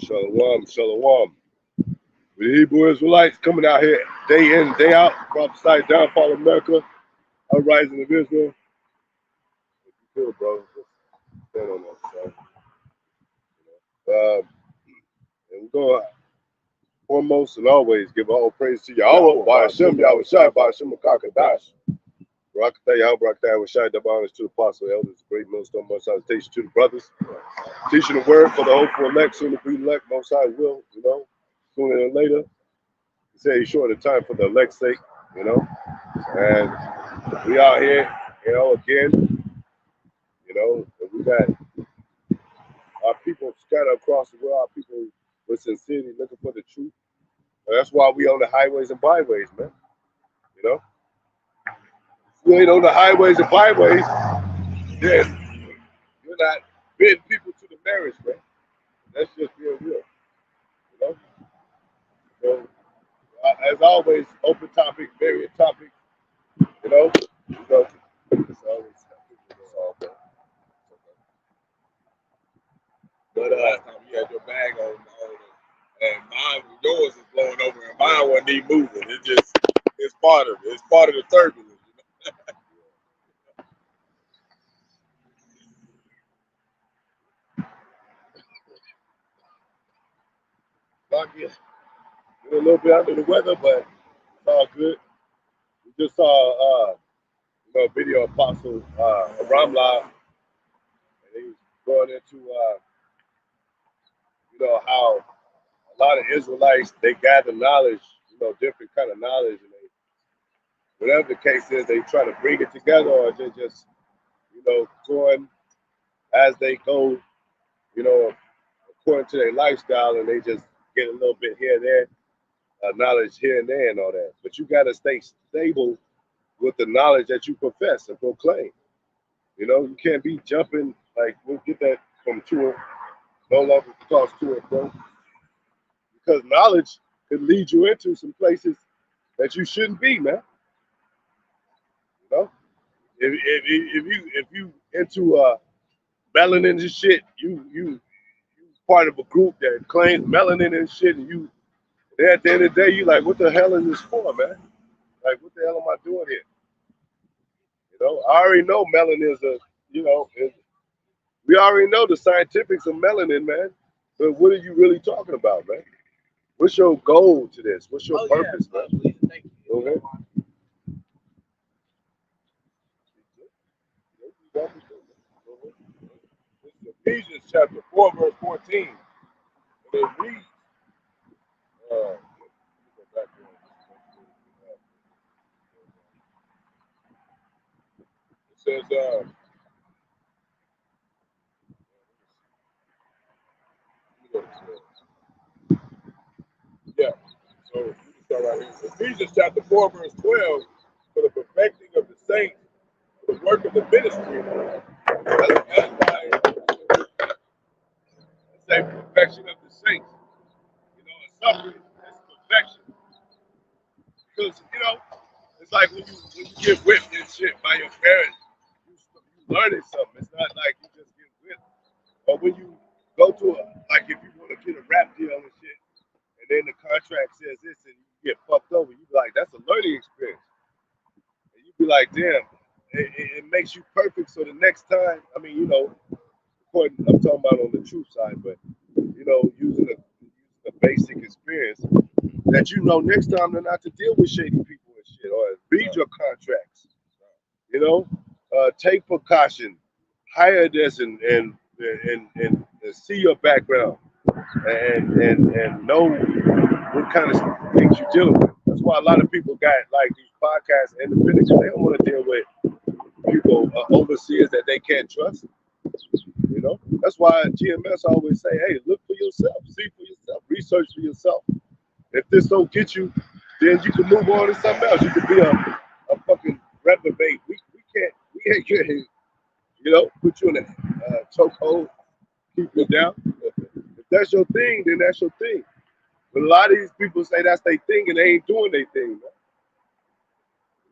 Shalom, shalom. The Hebrew Israelites coming out here day in, day out, prophesy downfall of America, uprising of Israel. Good, bro. Stand on that, son. And we're going to foremost and always give all praise to Yahawah, Bahasham, Yahawashi, Bahasham, Qadash. Barak, Yahawah, Barak, Yahawashi, double honors to the apostle, elders, great millstone, most salutation to the brothers. Teaching the word for the hopeful elect, soon to be elect, most high will, sooner than later. He said he's short of time for the elect's sake, and we out here, again, and we got our people scattered across the world, our people with sincerity looking for the truth. And that's why we on the highways and byways, man. If you ain't on the highways and byways, then you're not bidding people to the marriage, man. That's just being real, So, as always, open topic, various topics, it's always all good. But last time you had your bag on, and yours is blowing over, and mine wasn't even moving. It's part of it. It's part of the turbulence. We're a little bit under the weather, but it's all good. We just saw a video of Apostle Ramla, and he was going into how a lot of Israelites, they gather knowledge, different kind of knowledge, and whatever the case is, they try to bring it together, or they just going as they go, according to their lifestyle, and they just get a little bit here and there, knowledge here and there and all that. But you got to stay stable with the knowledge that you profess and proclaim. You can't be jumping, like, we'll get that from Tua, no longer talks to it, bro. Because knowledge could lead you into some places that you shouldn't be, man. If you into melanin and shit, you part of a group that claims melanin and shit, and at the end of the day, you like, what the hell is this for, man? Like, what the hell am I doing here? I already know melanin is we already know the scientifics of melanin, man. But what are you really talking about, man? What's your goal to this? What's your purpose, man? Thank you. Okay. Ephesians chapter 4, verse 14. And it reads, it says, yeah, so you can start right here. Ephesians chapter 4, verse 12, for the perfecting of the saints, for the work of the ministry. That's why it's a perfection of the saints. A suffering is perfection. Because, it's like when you get whipped and shit by your parents, you learning something. It's not like you just get whipped. Or when you go to like if you want to get a rap deal and shit, and then the contract says this and you get fucked over, you be like, that's a learning experience. And you be like, damn, it makes you perfect. So the next time, I mean, I'm talking about on the truth side, but, using a basic experience that next time they're not to deal with shady people and shit, or read your contracts, take precaution, hire this and see your background and know what kind of things you're dealing with. That's why a lot of people got like these podcasts and independents. They don't want to deal with people, overseers that they can't trust. That's why GMS always say, hey, look for yourself, see for yourself, research for yourself. If this don't get you, then you can move on to something else. You could be a fucking reprobate. We ain't getting, put you in a chokehold, keep you down. If that's your thing, then that's your thing. But a lot of these people say that's their thing and they ain't doing their thing,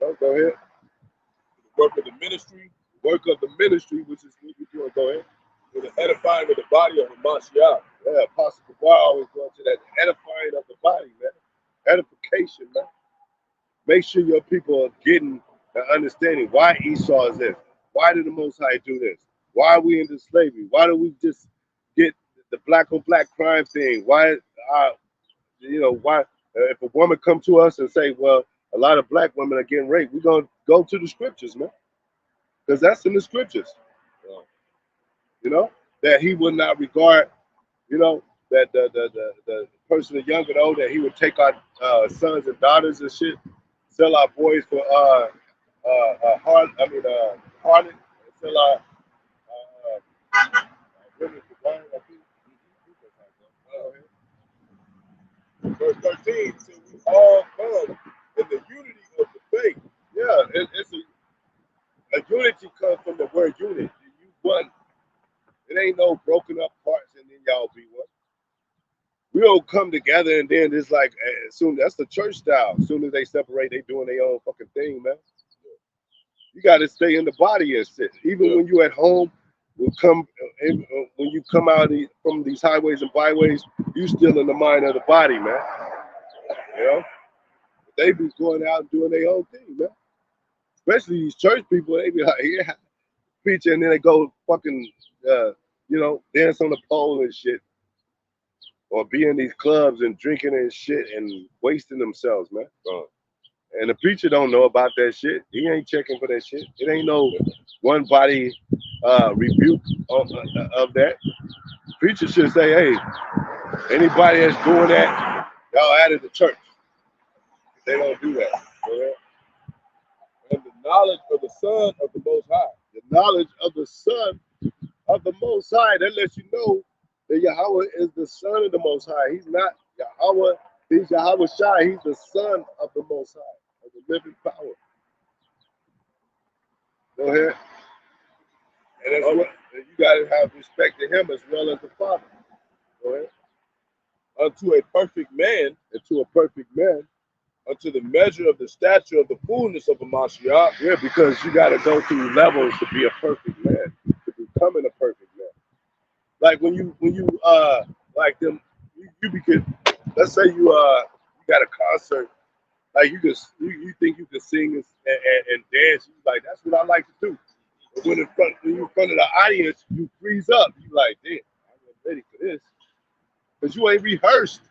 man. Go ahead. The work of the ministry, Work of the ministry, which is what you're doing. Go ahead. with the edifying of the body of the Mashiach. Yeah, Apostle Barak always going to that edifying of the body, man. Edification, man. Make sure your people are getting the understanding why Esau is this. Why did the Most High do this? Why are we into slavery? Why do we just get the black on black crime thing? Why, why if a woman come to us and say, well, a lot of black women are getting raped, we're going to go to the scriptures, man. Because that's in the scriptures. That he would not regard, that the person, the young and old, that he would take our sons and daughters and shit, sell our boys for harlot, sell our women for wine. Verse 13 says we all come in the unity of the faith. Yeah, it's a unity comes from the word unity. You one. It ain't no broken up parts and then y'all be one. We don't come together and then it's like that's the church style. As soon as they separate, they doing their own fucking thing, man. You got to stay in the body and sit. Even when you at home, when you come out from these highways and byways, you still in the mind of the body, man. They be going out and doing their own thing, man. Especially these church people, they be like, yeah, preaching, and then they go fucking, dance on the pole and shit. Or be in these clubs and drinking and shit and wasting themselves, man. And the preacher don't know about that shit. He ain't checking for that shit. It ain't no one body rebuke of that. The preacher should say, hey, anybody that's doing that, y'all out of the church. They don't do that. And the knowledge of the Son of the Most High. The knowledge of the Son of the Most High. That lets you know that Yahawah is the Son of the Most High. He's not Yahawah. He's Yahawashi. He's the Son of the Most High, of the living power. Go ahead. And you got to have respect to him as well as the Father. Go ahead. Unto a perfect man. Unto a perfect man. Unto the measure of the stature of the fullness of a Mashiach. Yeah, because you got to go through levels to be a perfect man, to becoming a perfect man. Like when you like them, you begin. Let's say you got a concert, like you think you can sing and dance. You like, that's what I like to do. But when you're in front of the audience, you freeze up. You like, damn, I'm ready for this, because you ain't rehearsed.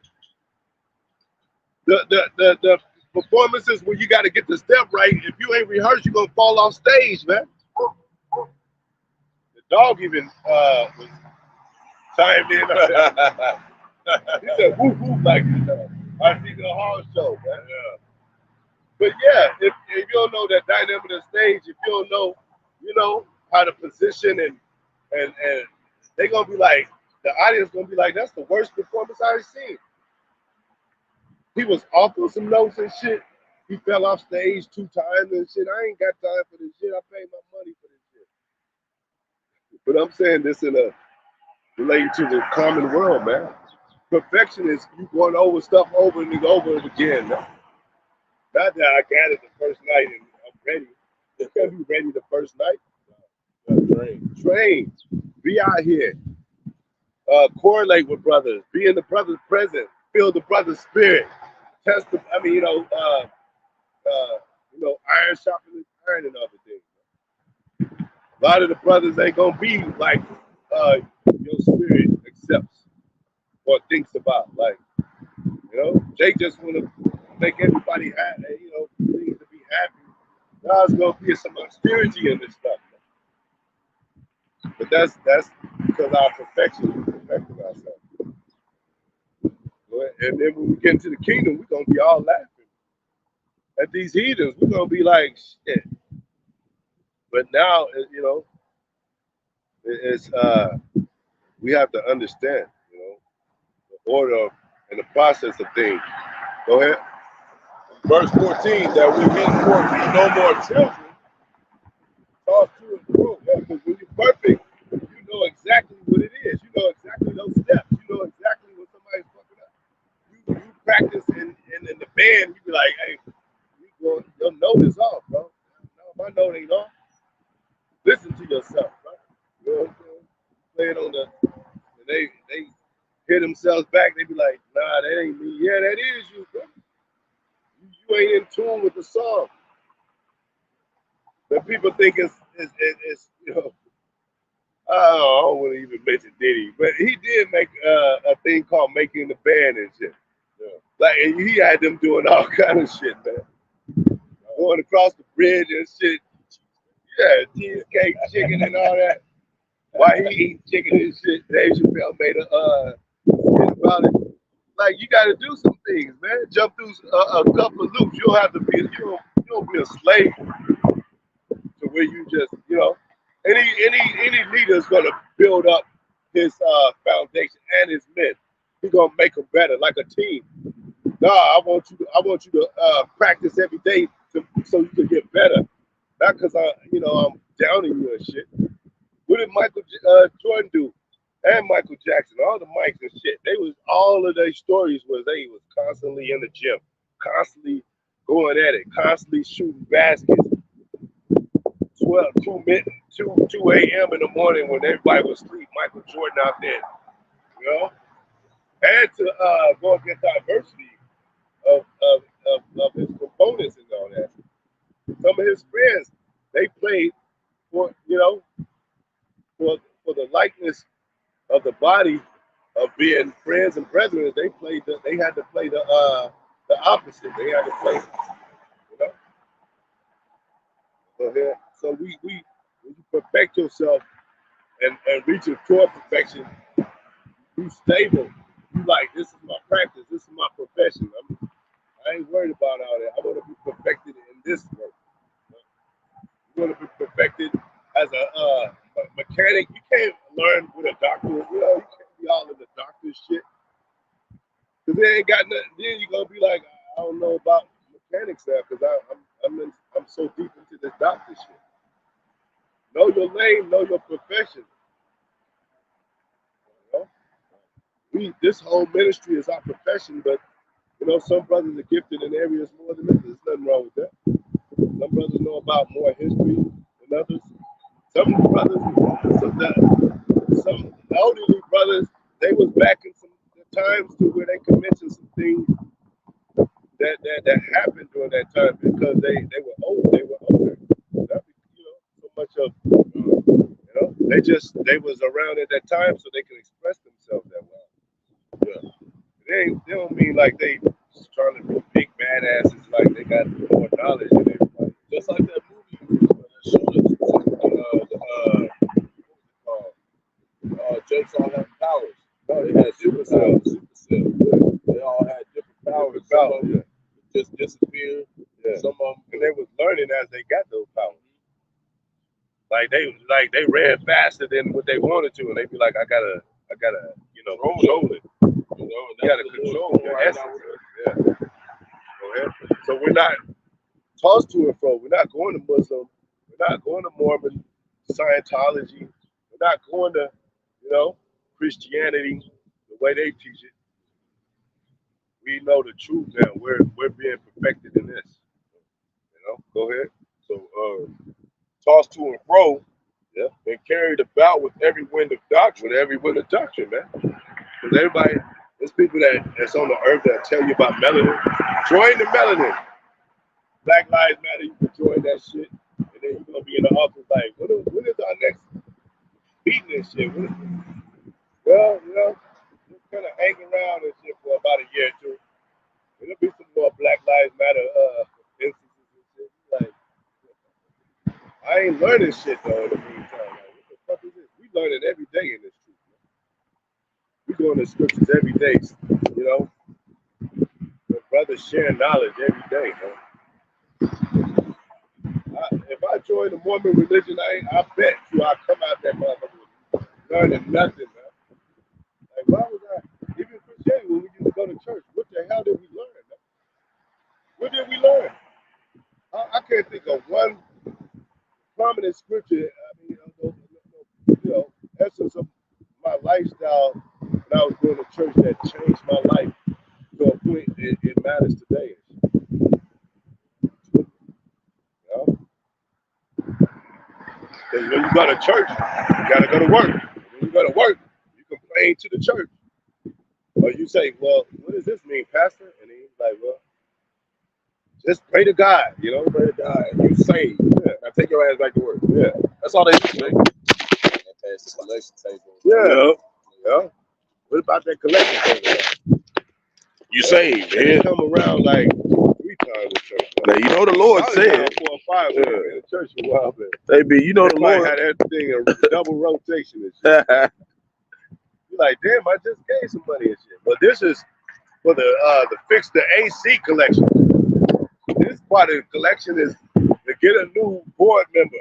The performances where you got to get the step right. If you ain't rehearsed, you're gonna fall off stage, man. The dog even was chimed in. He said, "Whoop whoop," like I see the horror show, man. Yeah. But yeah, if you don't know that dynamic of the stage, if you don't know, how to position and they gonna be like, the audience gonna be like, that's the worst performance I've seen. He was off on some notes and shit. He fell off stage 2 times and shit. I ain't got time for this shit. I paid my money for this shit. But I'm saying this related to the common world, man. Perfection is you going over stuff over and over again. Man. Not that I got it the first night and I'm ready. You can't be ready the first night. Train. Be out here. Correlate with brothers. Be in the brother's presence. Feel the brother's spirit. Test the, iron sharpening iron and other things. A lot of the brothers ain't gonna be like your spirit accepts or thinks about. Like, they just want to make everybody happy, things to be happy. Now it's gonna be some austerity in this stuff. But that's because our perfection is perfecting ourselves. And then when we get into the kingdom, we're gonna be all laughing at these heathens. We're gonna be like, shit. But now, it's we have to understand, the order and the process of things. Go ahead. Verse 14, that we henceforth be no more children. Talk to and through. Yeah, because when you're perfect, you know exactly what it is. You know exactly those steps. You know exactly when somebody's fucking up. You practice and in the band, you be like, hey, your note is off, bro. No, my note ain't off. Listen to yourself, bro. You know what I'm saying? Play it on and they hear themselves back, they be like, nah, that ain't me. Yeah, that is you, bro. You ain't in tune with the song. But people think it's you know, I don't want to even mention Diddy, but he did make a thing called Making the Band and shit. Yeah. Like, and he had them doing all kind of shit, man. Going across the bridge and shit. Yeah, cheesecake, chicken, and all that. Why he eating chicken and shit? Dave Chappelle made a skit about it. Like, you got to do some things, man. Jump through a couple of loops. You don't have to be. You don't be a slave to where you just, you know. Any leader's gonna build up his foundation and his men. He's gonna make them better, like a team. Nah, I want you to practice every day so you can get better. Not because I'm downing you and shit. What did Michael Jordan do? And Michael Jackson, all the Mikes and shit. All of their stories was they was constantly in the gym, constantly going at it, constantly shooting baskets. 2 a.m. in the morning when everybody was asleep, Michael Jordan out there, you know, and to go against diversity of his components and all that. Some of his friends, they played for the likeness of the body of being friends and brethren. They had to play the opposite. They had to play, you know. So when you perfect yourself and reach your core perfection, be stable. You like, this is my practice, this is my profession. I ain't worried about all that. I want to be perfected in this work. You want to be perfected as a mechanic. You can't learn with a doctor. You can't be all in the doctor shit. Because they ain't got nothing. Then you're gonna be like, I don't know about mechanics now because I'm so deep into this doctor shit. Know your lane, know your profession. You know? This whole ministry is our profession, but some brothers are gifted in areas more than others. There's nothing wrong with that. Some brothers know about more history than others. Some brothers, some elderly brothers, they was back in some times to where they could mention some things that happened during that time because they were old. They were older. So much of they was around at that time so they could express themselves that well. Yeah. They don't mean like they just trying to be big badasses like they got more knowledge than everybody. Just like that movie that showed us Jake's all had powers. No, they had super cells. They all had different powers. Some of them just disappeared. Yeah. Some of them, and they was learning as they got those powers. Like they ran faster than what they wanted to, and they be like, I gotta, control it. You gotta control your essence. Yeah. Go ahead. So we're not tossed to and fro. We're not going to Muslim. We're not going to Mormon, Scientology. We're not going to, Christianity the way they teach it. We know the truth now. We're being perfected in this. Go ahead. So tossed to and fro, yeah, and carried about with every wind of doctrine. With every wind of doctrine, man. Because everybody, there's people that's on the earth that tell you about melanin. Join the melanin. Black Lives Matter, you can join that shit. And then you're gonna be in the office like, when is our next meeting and shit? Well, just kind of hang around and shit for about a year or two. There'll be some more Black Lives Matter instances and shit. Like, I ain't learning shit though in the meantime. Like, what the fuck is this? We learning every day in this truth. We going to scriptures every day, The brothers sharing knowledge every day, man. If I join the Mormon religion, I bet you I come out that motherfucker learning nothing, man. Like, why was I, even Christianity, when we used to go to church, what the hell did we learn, man? What did we learn? I can't think of one prominent scripture, essence of my lifestyle when I was going to church that changed my life to a point it matters today. Because when you go to church, you got to go to work. When you go to work, you complain to the church. Or you say, well, what does this mean, Pastor? And he's like, well, just pray to God, you know, Pray to God, and you saved. Yeah. Now take your ass back to work. Yeah. That's all they do, man. And pass the collection table. Yeah. Yeah. What about that collection table? You saved, They man. come around like 3 times a church. Now you know the Lord said 4 or 5 in the church for a while, but they be, you know they the might Lord had everything in double rotation and shit. You're like, damn, I just gave some money and shit. But this is for the fix the AC collection. This part of the collection is to get a new board member.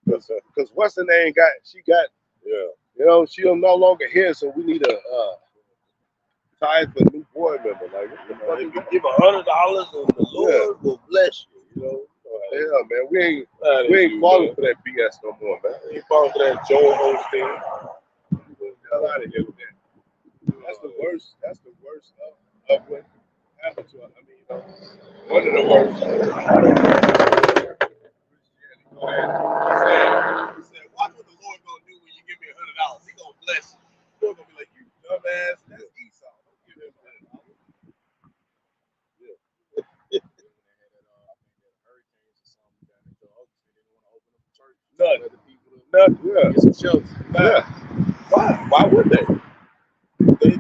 Because what's her name she got, you know, she'll no longer here, so we need a tithe for a new board member. Like, if you give $100 and the Lord will bless you, you know. Yeah, man, we ain't falling for that BS no more, man. We ain't falling for that Joel Osteen. Hell out of here with that. That's the worst. That's the worst of what happened to us. I mean, you know, one of the worst. He said, watch what the Lord gonna do when you give me $100. He gonna bless you. The Lord gonna be like, you dumbass, that's Esau. Don't give him $100. Nothing. Yeah. Get some shelter. Yeah. Why would they? They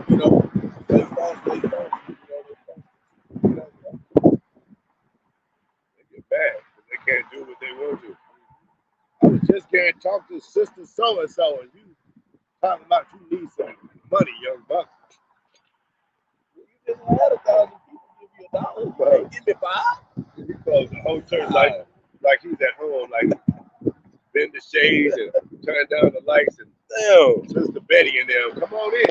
you know, they lost. They get bad because they can't do what they want to. I was just going to talk to Sister So and So, and you talking about you need some money, young buck. You just had 1,000 people give you $1. Bro. Give me 5. Because the whole church like he's at home, like bend the shades and turn down the lights and damn, Sister Betty in there, come on in.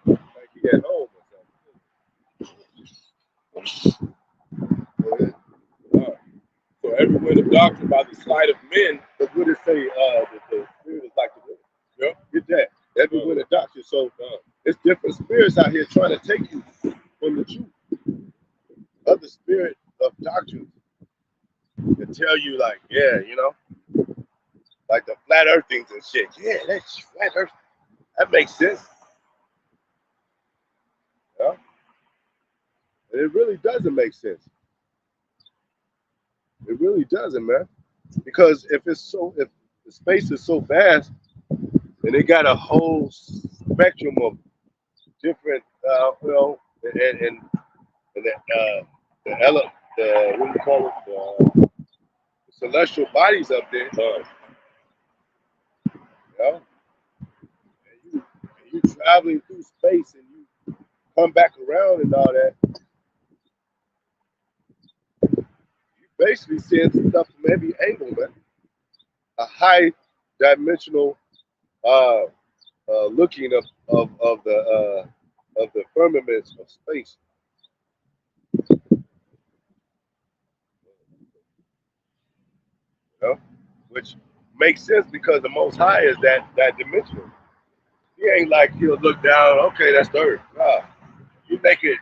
Like he at home or something. So everywhere the doctrine by the sleight of men, but what it say that the spirit is like the wind. Yeah, get that. Everywhere the doctrine. So it's different spirits out here trying to take you from the truth. Other spirit of doctrines that tell you like, yeah, you know, like the flat earthings and shit. Yeah, that's flat earth. That makes sense. Yeah. And it really doesn't make sense. It really doesn't, man. Because if the space is so vast and it got a whole spectrum of different, you know, and the what do you call it, the celestial bodies up there, you know, and you traveling through space and you come back around and all that. Basically seeing some stuff from every angle, man. A high dimensional looking of the firmaments of space. You know? Which makes sense because the Most High is that dimensional. He ain't like he'll look down, okay, that's the earth. Nah. You make it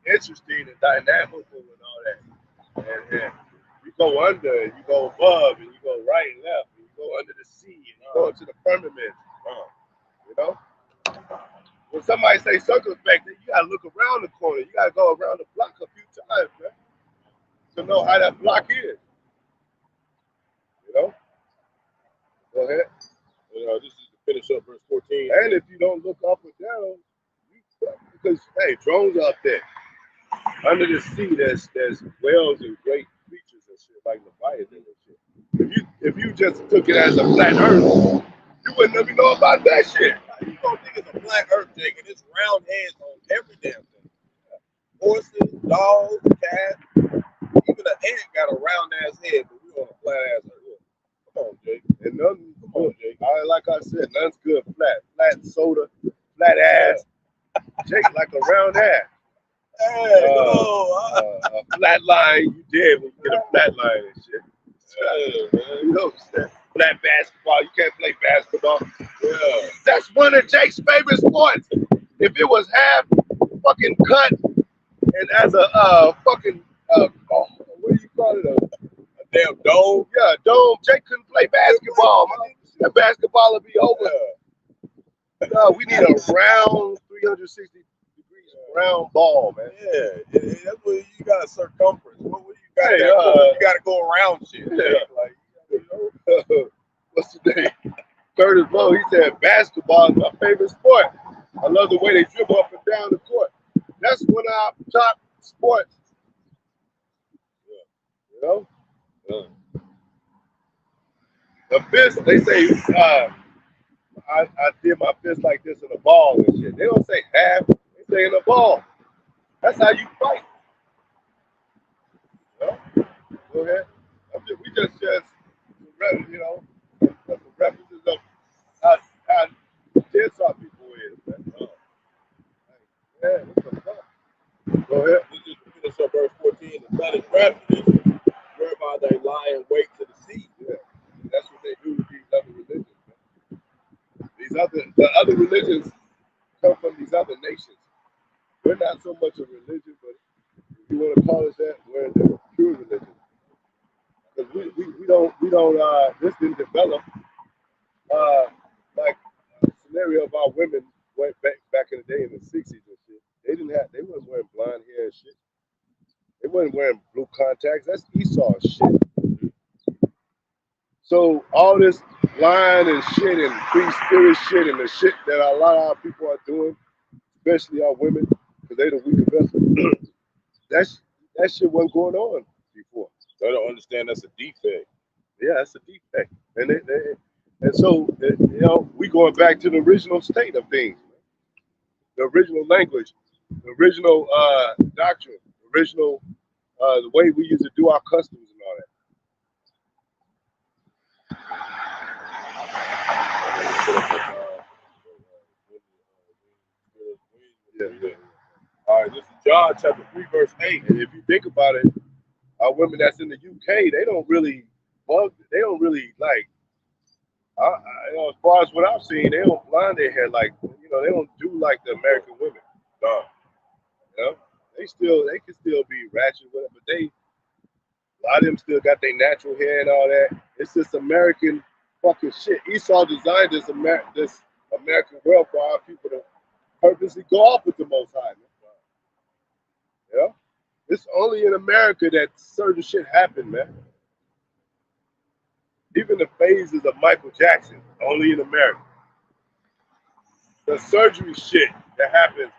interesting and dynamical and all that. And you go under and you go above and you go right and left and you go under the sea and you go into the firmament. You know? When somebody say circumspect, you gotta look around the corner. You gotta go around the block a few times, man, to know how that block is. You know? Go ahead. This is to finish up verse 14. And if you don't look up or down, because hey, drones are up there. Under the sea, there's whales and great creatures and shit like Leviathan and shit. If you just took it as a flat earth, you wouldn't even know about that shit. You don't think it's a flat earth, Jake, and it's round heads on every damn thing. Horses, dogs, cats, even an ant got a round ass head, but we on a flat ass earth. Come on, Jake. And nothing, come on, Jake. Like I said, nothing's good flat. Flat soda, flat ass. Jake like a round ass. Hey, a flat line, you dead when you get a flat line and shit. You know, flat basketball, you can't play basketball. Yeah. That's one of Jake's favorite sports. If it was half fucking cut and as a fucking what do you call it? A damn dome? Yeah, dome. Jake couldn't play basketball, man. That basketball would be over. No, we need a round 360 degrees round ball, man. Yeah, that's what you got a circumference. What you got? You got to go around shit. Yeah. Like, you know? What's the name? Curtis Lowe, he said basketball is my favorite sport. I love the way they dribble up and down the court. That's one of our top sports. You know? The fist, they say, I did my fist like this in a ball and shit. They don't say half, they say in a ball. That's how you fight. You know? Go ahead. We just, you know, the references of how tense our people is. Man. Yeah, what the fuck? Go ahead. This is finish up verse 14. The son is craftiness, whereby they lie in wait to deceive. Yeah. That's what they do with these other religions. Man. The other religions come from these other nations. We're not so much a religion, but if you want to call it that, we're a pure religion. Because we don't this didn't develop like a scenario of our women went back in the day in the 60s and shit. They weren't wearing blonde hair and shit. They weren't wearing blue contacts. That's Esau shit. So all this lying and shit and free spirit shit and the shit that a lot of our people are doing, especially our women, because they the weaker vessel. That shit wasn't going on before. They don't understand that's a defect. Yeah, that's a defect. And so you know, we going back to the original state of things, the original language, the original doctrine, the original the way we used to do our customs and all that. Yeah. All right, this is John chapter 3, verse 8. And if you think about it, our women that's in the UK, they don't really like. You know, as far as what I've seen, they don't blind their hair like, you know, they don't do like the American women. No. You know, they can still be ratchet with it, but a lot of them still got their natural hair and all that. It's just American fucking shit. Esau designed this American world for our people to purposely go off with the Most High, man. You know? It's only in America that certain shit happen, man. Even the phases of Michael Jackson, only in America. The surgery shit that happens,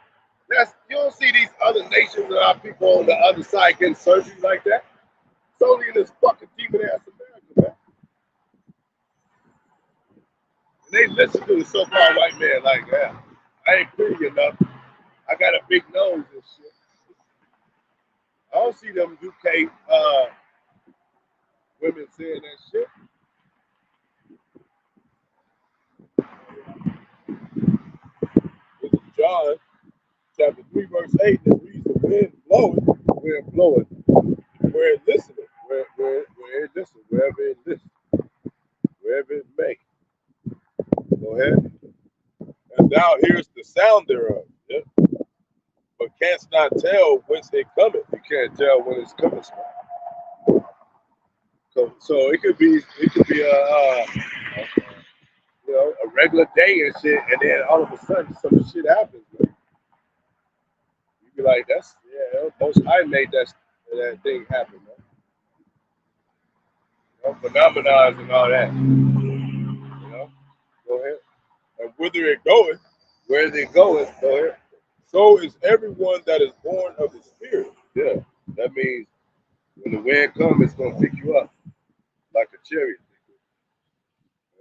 you don't see these other nations and our people on the other side getting surgery like that. It's only in this fucking demon ass America, man. And they listen to the so-called white man like, yeah, I ain't pretty enough. I got a big nose and shit. I don't see them UK women saying that shit. This is John chapter 3, verse 8. That reads the wind blowing, where it listeneth, where it listens, wherever it listens, wherever it may. Go ahead. and thou hearest the sound thereof, but canst not tell whence it cometh. You can't tell when it's coming from. So it could be a you know, a regular day and shit, and then all of a sudden some shit happens, man. You be like, Most High made that thing happen, man. You know, phenomena and all that. You know, go ahead. And whither it goeth, Where is it going? Go ahead. so is everyone that is born of the Spirit. Yeah, that means when the wind comes, it's gonna pick you up like a chariot.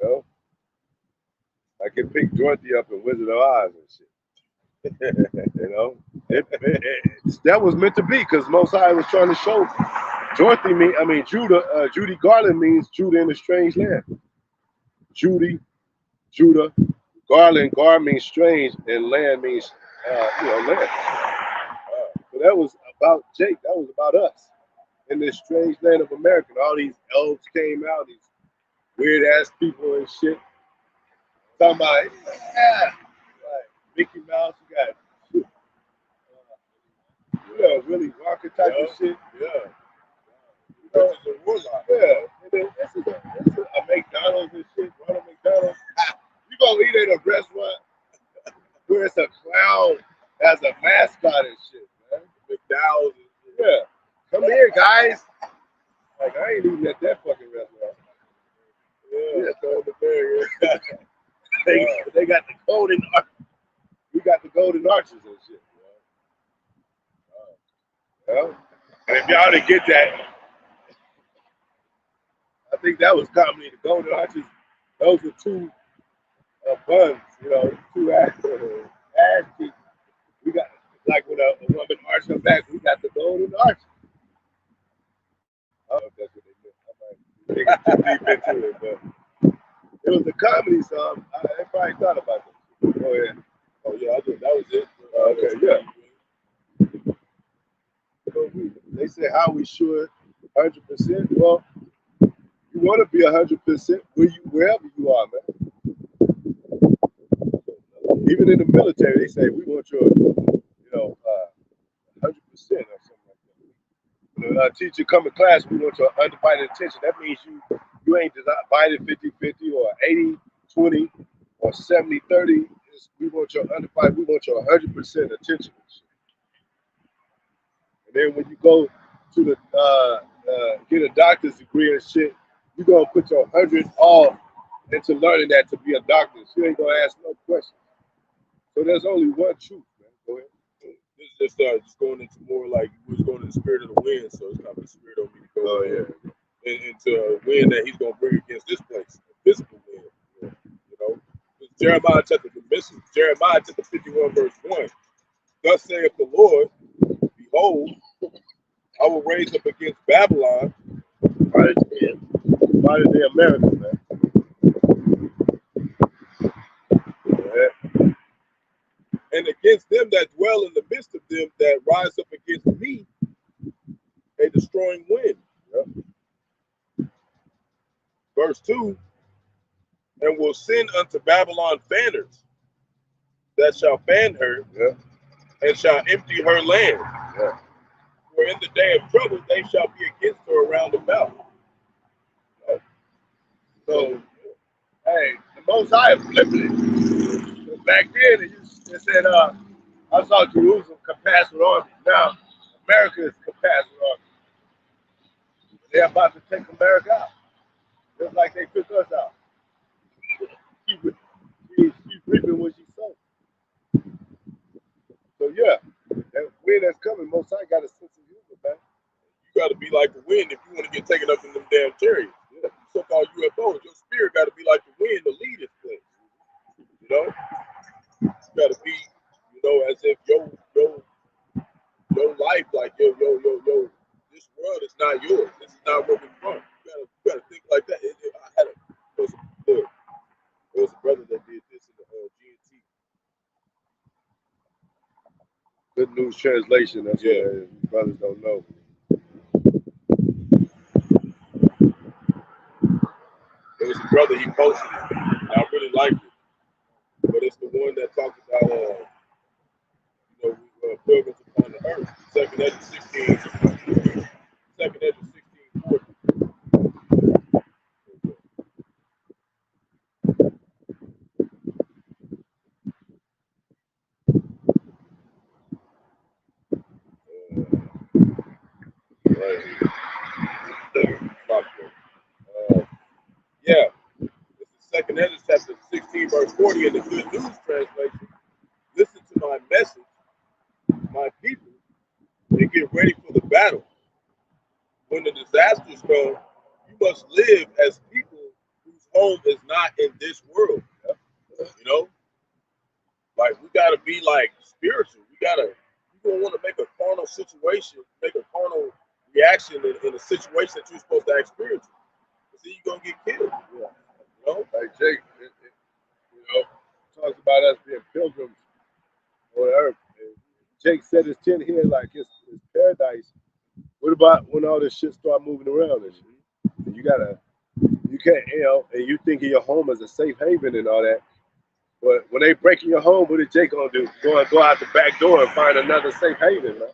You know, like it picked Dorothy up in Wizard of Oz and shit. You know, that was meant to be because Most High was trying to show Dorothy. Judy Garland means Judah in a strange land. Judah, Garland. Gar means strange, and land means land. So that was about Jake. That was about us in this strange land of America. And all these elves came out, these weird ass people and shit. Talking about, like Mickey Mouse, you got Willy Wonka type of shit. Yeah. And then this is a McDonald's and shit, Ronald McDonald. You gonna eat at a restaurant They got the golden arches. We got the golden arches and shit. Yeah. And if y'all didn't get that, I think that was comedy. The golden arches, those are two buns, you know, two ass cheeks. We got, like when a woman arches her back, we got the golden arches. I don't know if that's what they meant. I might dig too deep into it, but it was a comedy song. I probably thought about it. Go ahead. Oh yeah, I think that was it. Okay, yeah. So they say how we sure 100%. Well, you want to be 100% wherever you are, man. Even in the military, they say we want your, 100% or something like that. When a teacher come to class, we want your undivided attention. That means you ain't divided 50-50 or 80-20 or 70-30. We want your undivided. We want your 100% attention. And then when you go to the get a doctor's degree and shit, you're gonna put your 100 all into learning that to be a doctor. You ain't gonna ask no questions. So there's only one truth, man. Go ahead. This is just going into more like we was going to the spirit of the wind, so it's kind of the spirit of me to go into a wind that he's gonna bring against this place, a physical wind. You know, Jeremiah chapter 51 verse 1. Thus saith the Lord, behold, I will raise up against Babylon. Why did they America, man? And against them that dwell in the midst of them that rise up against me, a destroying wind. Yeah. Verse 2, and will send unto Babylon fanners that shall fan her, and shall empty her land. Yeah. For in the day of trouble they shall be against her around about. So, hey, the Most High flipped it. Back then, it said, I saw Jerusalem compassed with armies. Now, America is compassed with armies. They're about to take America out, just like they took us out. She's reaping what she sowed. So, yeah, that wind that's coming, Most High got a sense of humor, man. You got to be like the wind if you want to get taken up in them damn chariots. Yeah. So-called UFOs. Your spirit got to be like the wind to lead this place. You know, you got to be, as if your life, like yo, this world is not yours. This is not where we're from. You gotta think like that. There was a brother that did this in the GNT. Good News Translation. That's what brothers don't know. There was a brother, he posted it, and I really liked it. But it's the one that talks about, pilgrims upon the earth. Second Ezra 16. Second Ezra 16:40. This is Second Ezra chapter 16, verse 40 in the Good News translation. Listen to my message, my people, and get ready for the battle. When the disasters come, you must live as people whose home is not in this world. Like we gotta be like spiritual. You don't want to make a carnal situation, make a carnal reaction in a situation that you're supposed to act spiritual. See, you're gonna get killed. Yeah. Like Jake, talks about us being pilgrims on earth. And Jake said his tent here like it's paradise. What about when all this shit start moving around and shit? And you can't, and you thinking your home is a safe haven and all that. But when they break in your home, what is Jake gonna do? Go out the back door and find another safe haven, man.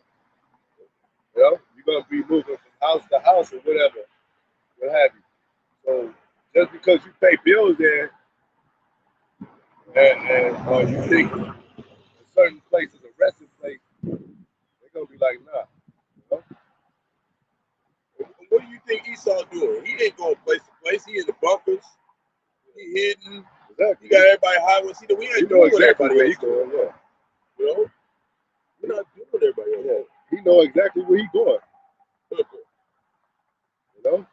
You're gonna be moving from house to house or whatever, what have you. So just because you pay bills there, and you think a certain place is a resting place, they're gonna be like, nah. What do you think Esau doing? He ain't going place to place. He in the bunkers. hidden. Exactly. You got everybody hiding. See, we ain't doing what exactly everybody where else he going. Yeah. You know, we're not doing what everybody else. Yeah. He know exactly where he going. You know,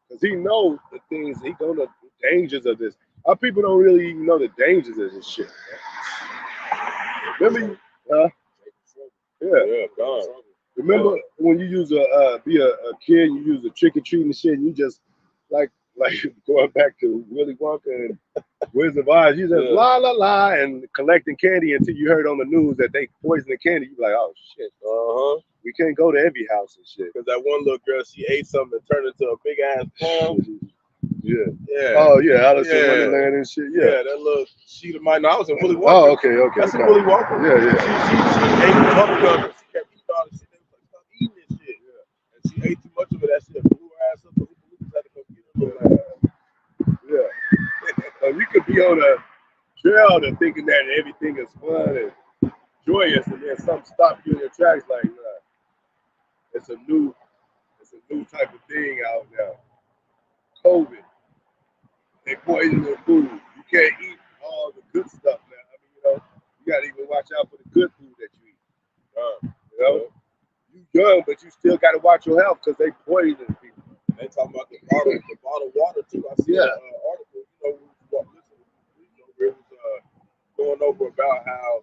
because he knows the things he gonna the dangers of this. Our people don't really even know the dangers of this shit. Remember, yeah. God. Remember when you used to be a kid, you used to trick or treat and shit, and you just like going back to Willy Wonka and Wizard of Oz, you just la la la and collecting candy until you heard on the news that they poisoned the candy. You be like, oh shit, we can't go to every house and shit. Because that one little girl, she ate something and turned into a big ass plum. Yeah. Oh yeah, Alice in Wonderland and shit. Yeah. That little sheet of mine. No, I was in Willy Wonka. Oh, okay. That's in Willy Wonka. Yeah. She ate the bubble gum and she kept eating all the shit. They was like, stop eating this shit. Yeah. And she ate too much of it. That shit blew her ass up. The Oompa had to come get her. So you could be on a trail and thinking that everything is fun and joyous, and then something stop you in your tracks. Like it's a new type of thing out now. COVID. They poison your food. You can't eat all the good stuff now. I mean, you gotta even watch out for the good food that you eat. You young, but you still gotta watch your health because they poison people. And they talking about the bottled water too. I see an article. It was going over about how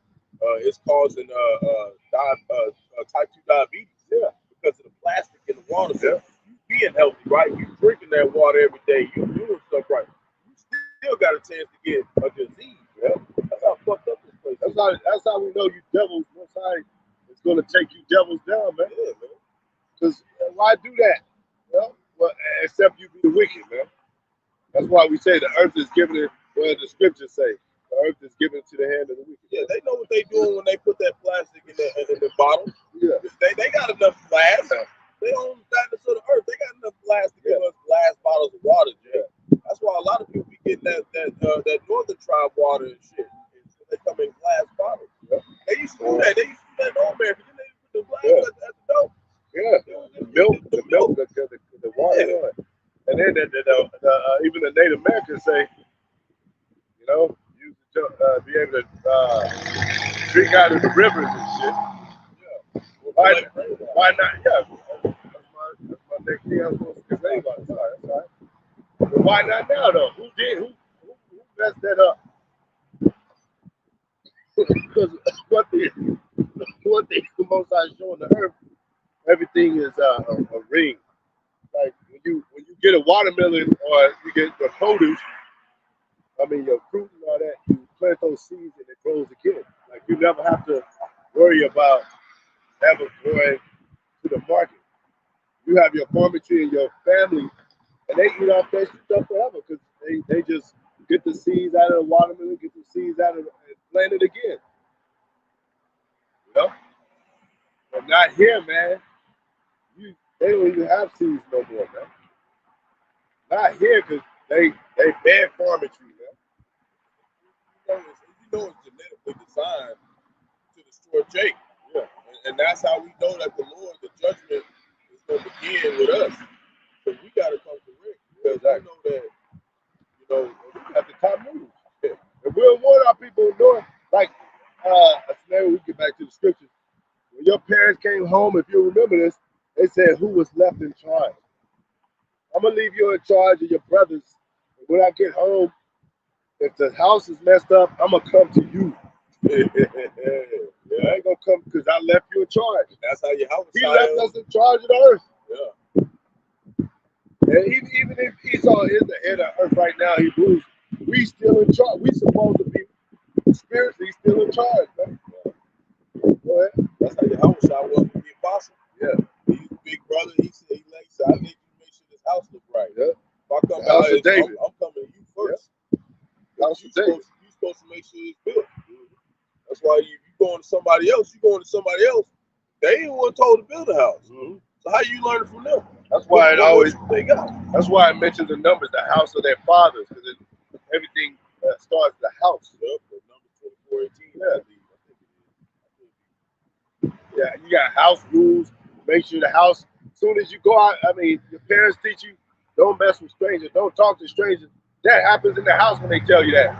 it's causing type 2 diabetes. Yeah, because of the plastic in the water. So you being healthy, right? You drinking that water every day. You doing stuff right. You still got a chance to get a disease. Yeah, that's how fucked up this place. That's how we know you devils. One side is gonna take you devils down, man. Yeah, man. Because why do that? Well, except you be the wicked, man. That's why we say the earth is given it. Well, the scriptures say the earth is given to the hand of the wicked. Yeah, they know what they doing when they put that plastic in the bottle. Yeah, they got enough glass. They own the of the earth. They got enough glass to give us glass bottles of water. Yeah, that's why a lot of people be getting that Northern Tribe water and shit. They come in glass bottles. Yeah. They used to do that. They used to do that in Old America. Then they put the glass at the door. Yeah, the milk, the water. Yeah. And then even the Native Americans say, you be able to drink out of the rivers and shit. Yeah. Why not? Yeah. That's my next thing I was supposed to say about it. That's all right. But why not now though? Who messed that up? Because one thing the Most High showing the earth, everything is a ring. Like when you get a watermelon or you get the produce, your fruit and all that, you plant those seeds and it grows again. Like you never have to worry about ever going to the market. You have your pharmacy and your family, and they eat off that stuff forever because they just get the seeds out of the watermelon, get the seeds out of it, and plant it again. But not here, man. They don't even have seeds no more, man. Not here because they ban pharmacy, man. You know it's genetically designed to destroy Jake. Yeah. And that's how we know that the Lord, the judgment, is going to begin with us. So we got to come correct. Because I know that, we got the top news. Yeah. And we don't want our people knowing, like, maybe we get back to the scriptures. When your parents came home, if you remember this, they said who was left in charge. I'm going to leave you in charge of your brothers. When I get home, if the house is messed up, I'm going to come to you. I ain't going to come because I left you in charge. That's how Yahawah. He left us in charge of the earth. Yeah. And even if Esau is the head of earth right now, he moves. We still in charge. We supposed to be spiritually still in charge, man. Go ahead. That's how Yahawah was with the apostle. Yeah. He's a big brother. He said, I need you to make sure this house look right. Yeah. If I come out, I'm coming to you first. Yeah. House of David. You're supposed to make sure it's built. That's why you going to somebody else. They ain't one told to build a house. Mm-hmm. So how you learn from them? That's why That's why I mentioned the numbers, the house of their fathers, because everything starts the house. Yep, number 24:18. Yeah, you got house rules. Make sure the house. As soon as you go out, your parents teach you don't mess with strangers, don't talk to strangers. That happens in the house when they tell you that.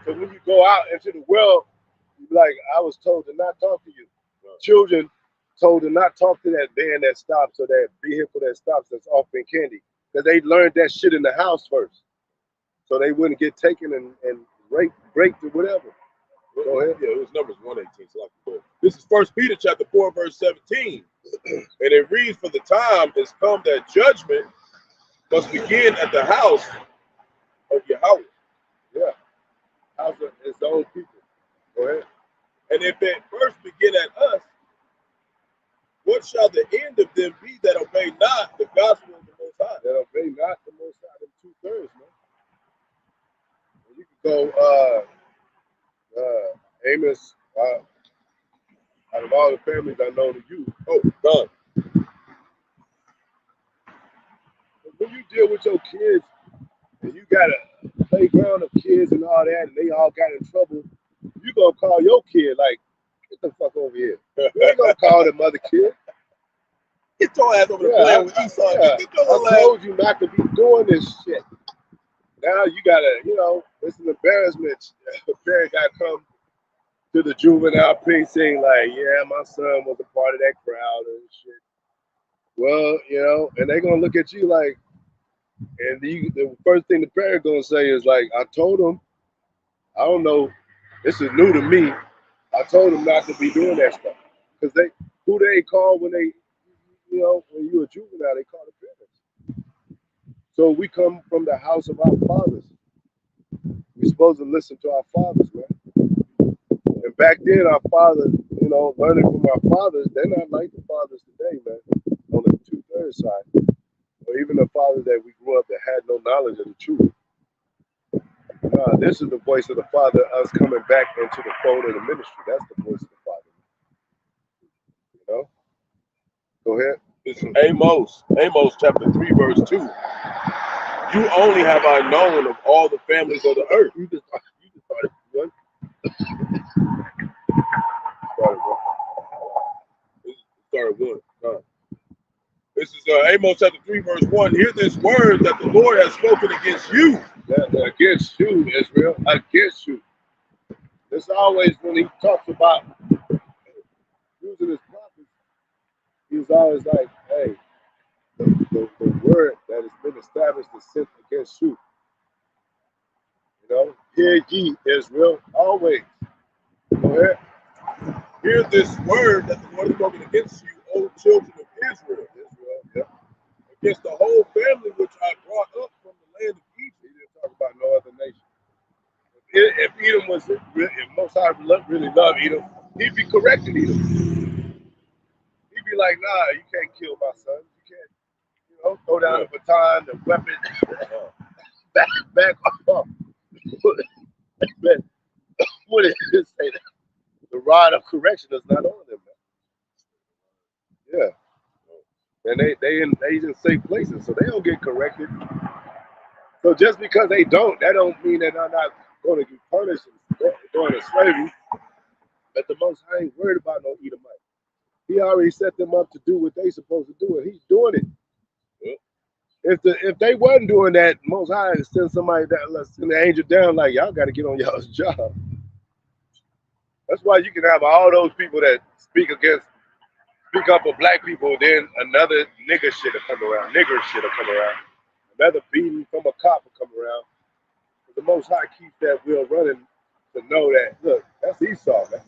So when you go out into the world, you be like, I was told to not talk to you. Children told to not talk to that van that stops or that vehicle that stops that's offering candy. Because they learned that shit in the house first. So they wouldn't get taken and raped or whatever. Go ahead. Yeah, it was Numbers 1:18. So this is 1 Peter chapter 4, verse 17. And it reads, for the time is come that judgment must begin at the house of Yahawah. Yeah. House of his own people. Go ahead. And if it first begin at us, what shall the end of them be that obey not the gospel of the Most High? That obey not the Most High in 2/3, man. You can go, Amos, out of all the families I know to you. Oh, done. When you deal with your kids and you got a playground of kids and all that, and they all got in trouble, you gonna call your kid like, get the fuck over here. You ain't gonna call them other kid. Get your ass over there playing with Esau. Yeah. I told you not to be doing this shit. Now you gotta, it's an embarrassment. A parent gotta come to the juvenile precinct like, yeah, my son was a part of that crowd and shit. Well, and they gonna look at you like, and the first thing the parent gonna say is like, I told him, I don't know, this is new to me. I told him not to be doing that stuff. Because who they call when they, when you're a juvenile, they call the parents. So we come from the house of our fathers. We're supposed to listen to our fathers, man. And back then, our fathers, learning from our fathers, they're not like the fathers today, man, on the 2/3 side. Or even the fathers that we grew up that had no knowledge of the truth. This is the voice of the Father, us coming back into the fold of the ministry. That's the voice of the Father. Go ahead. It's Amos chapter 3, verse 2. You only have I known of all the families of the earth. You just started one. Started one. This is Amos chapter 3, verse 1. Hear this word that the Lord has spoken against you. Against you, Israel. Against you. It's always when he talks about using his prophets, he's always like, hey, the word that has been established is sent against you. Hear ye, Israel, always. Go ahead. Hear this word that the Lord has spoken against you, O children of Israel. Yeah. Against the whole family which I brought up from the land of Egypt. He didn't talk about no other nation. If Edom was, if Most High really loved Edom, he'd be correcting Edom. He'd be like, nah, you can't kill my son. You can't, throw down the baton, the weapon, back off. What did it say? The rod of correction is not on them, man. Yeah. And they in safe places, so they don't get corrected. So just because they don't, that don't mean that they're not going to get punished and going to slavery. But the Most High ain't worried about no Edomite. He already set them up to do what they supposed to do, and he's doing it. If they wasn't doing that, Most High would send somebody that send the angel down like, y'all got to get on y'all's job. That's why you can have all those people that speak up for black people, then another nigger shit will come around. Another beating from a cop will come around. But the Most High keeps that wheel running to know that, look, that's Esau, man.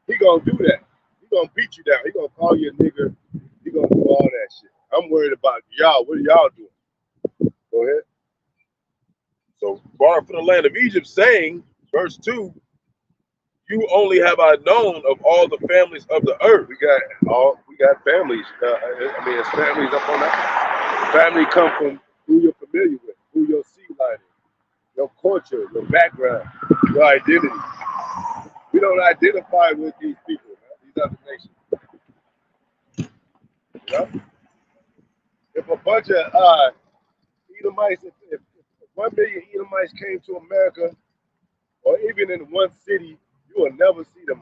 He gonna do that. He gonna beat you down. He gonna call you a nigger. He gonna do all that shit. I'm worried about y'all. What are y'all doing? Go ahead. So Barak from the land of Egypt saying, verse 2, you only have I known of all the families of the earth. We got families. It's families up on that. Family come from who you're familiar with, who your seed line is, your culture, your background, your identity. We don't identify with these people, man, these other nations. If a bunch of Edomites, if 1 million Edomites came to America, or even in one city, you will never see them.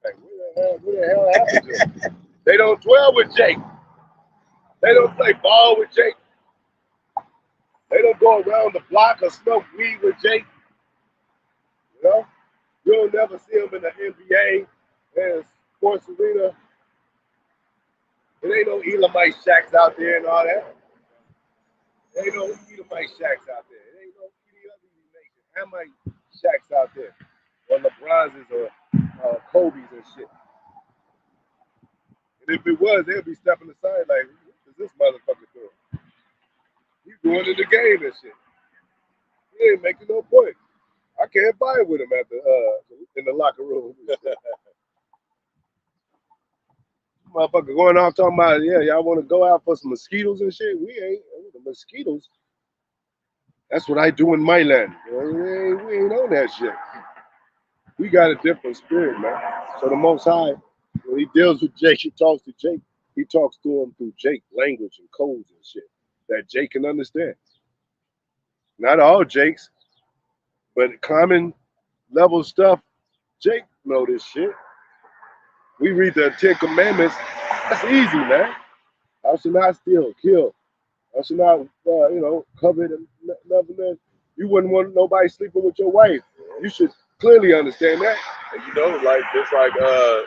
Like, what the hell happened to them? They don't dwell with Jake. They don't play ball with Jake. They don't go around the block or smoke weed with Jake. You know? You'll never see them in the NBA and sports arena. There ain't no Elamite shacks out there and all that. There ain't no Elamite shacks out there. There ain't no any other Hamite shacks out there. Or LeBron's or Kobe's and shit. And if it was, they'd be stepping aside like, what is this motherfucker doing? He's doing it in the game and shit. He ain't making no point. I can't fight with him at the in the locker room. Motherfucker going out talking about, yeah, y'all want to go out for some mosquitoes and shit? We ain't. The mosquitoes. That's what I do in my land. We ain't on that shit. We got a different spirit, man. So the Most High, when he deals with Jake, he talks to Jake. He talks to him through Jake language and codes and shit that Jake can understand. Not all Jakes, but common level stuff. Jake know this shit. We read the 10 Commandments. That's easy, man. I should not steal, kill. I should not, covet and nothing. You wouldn't want nobody sleeping with your wife. You should clearly understand that. And you know, like just like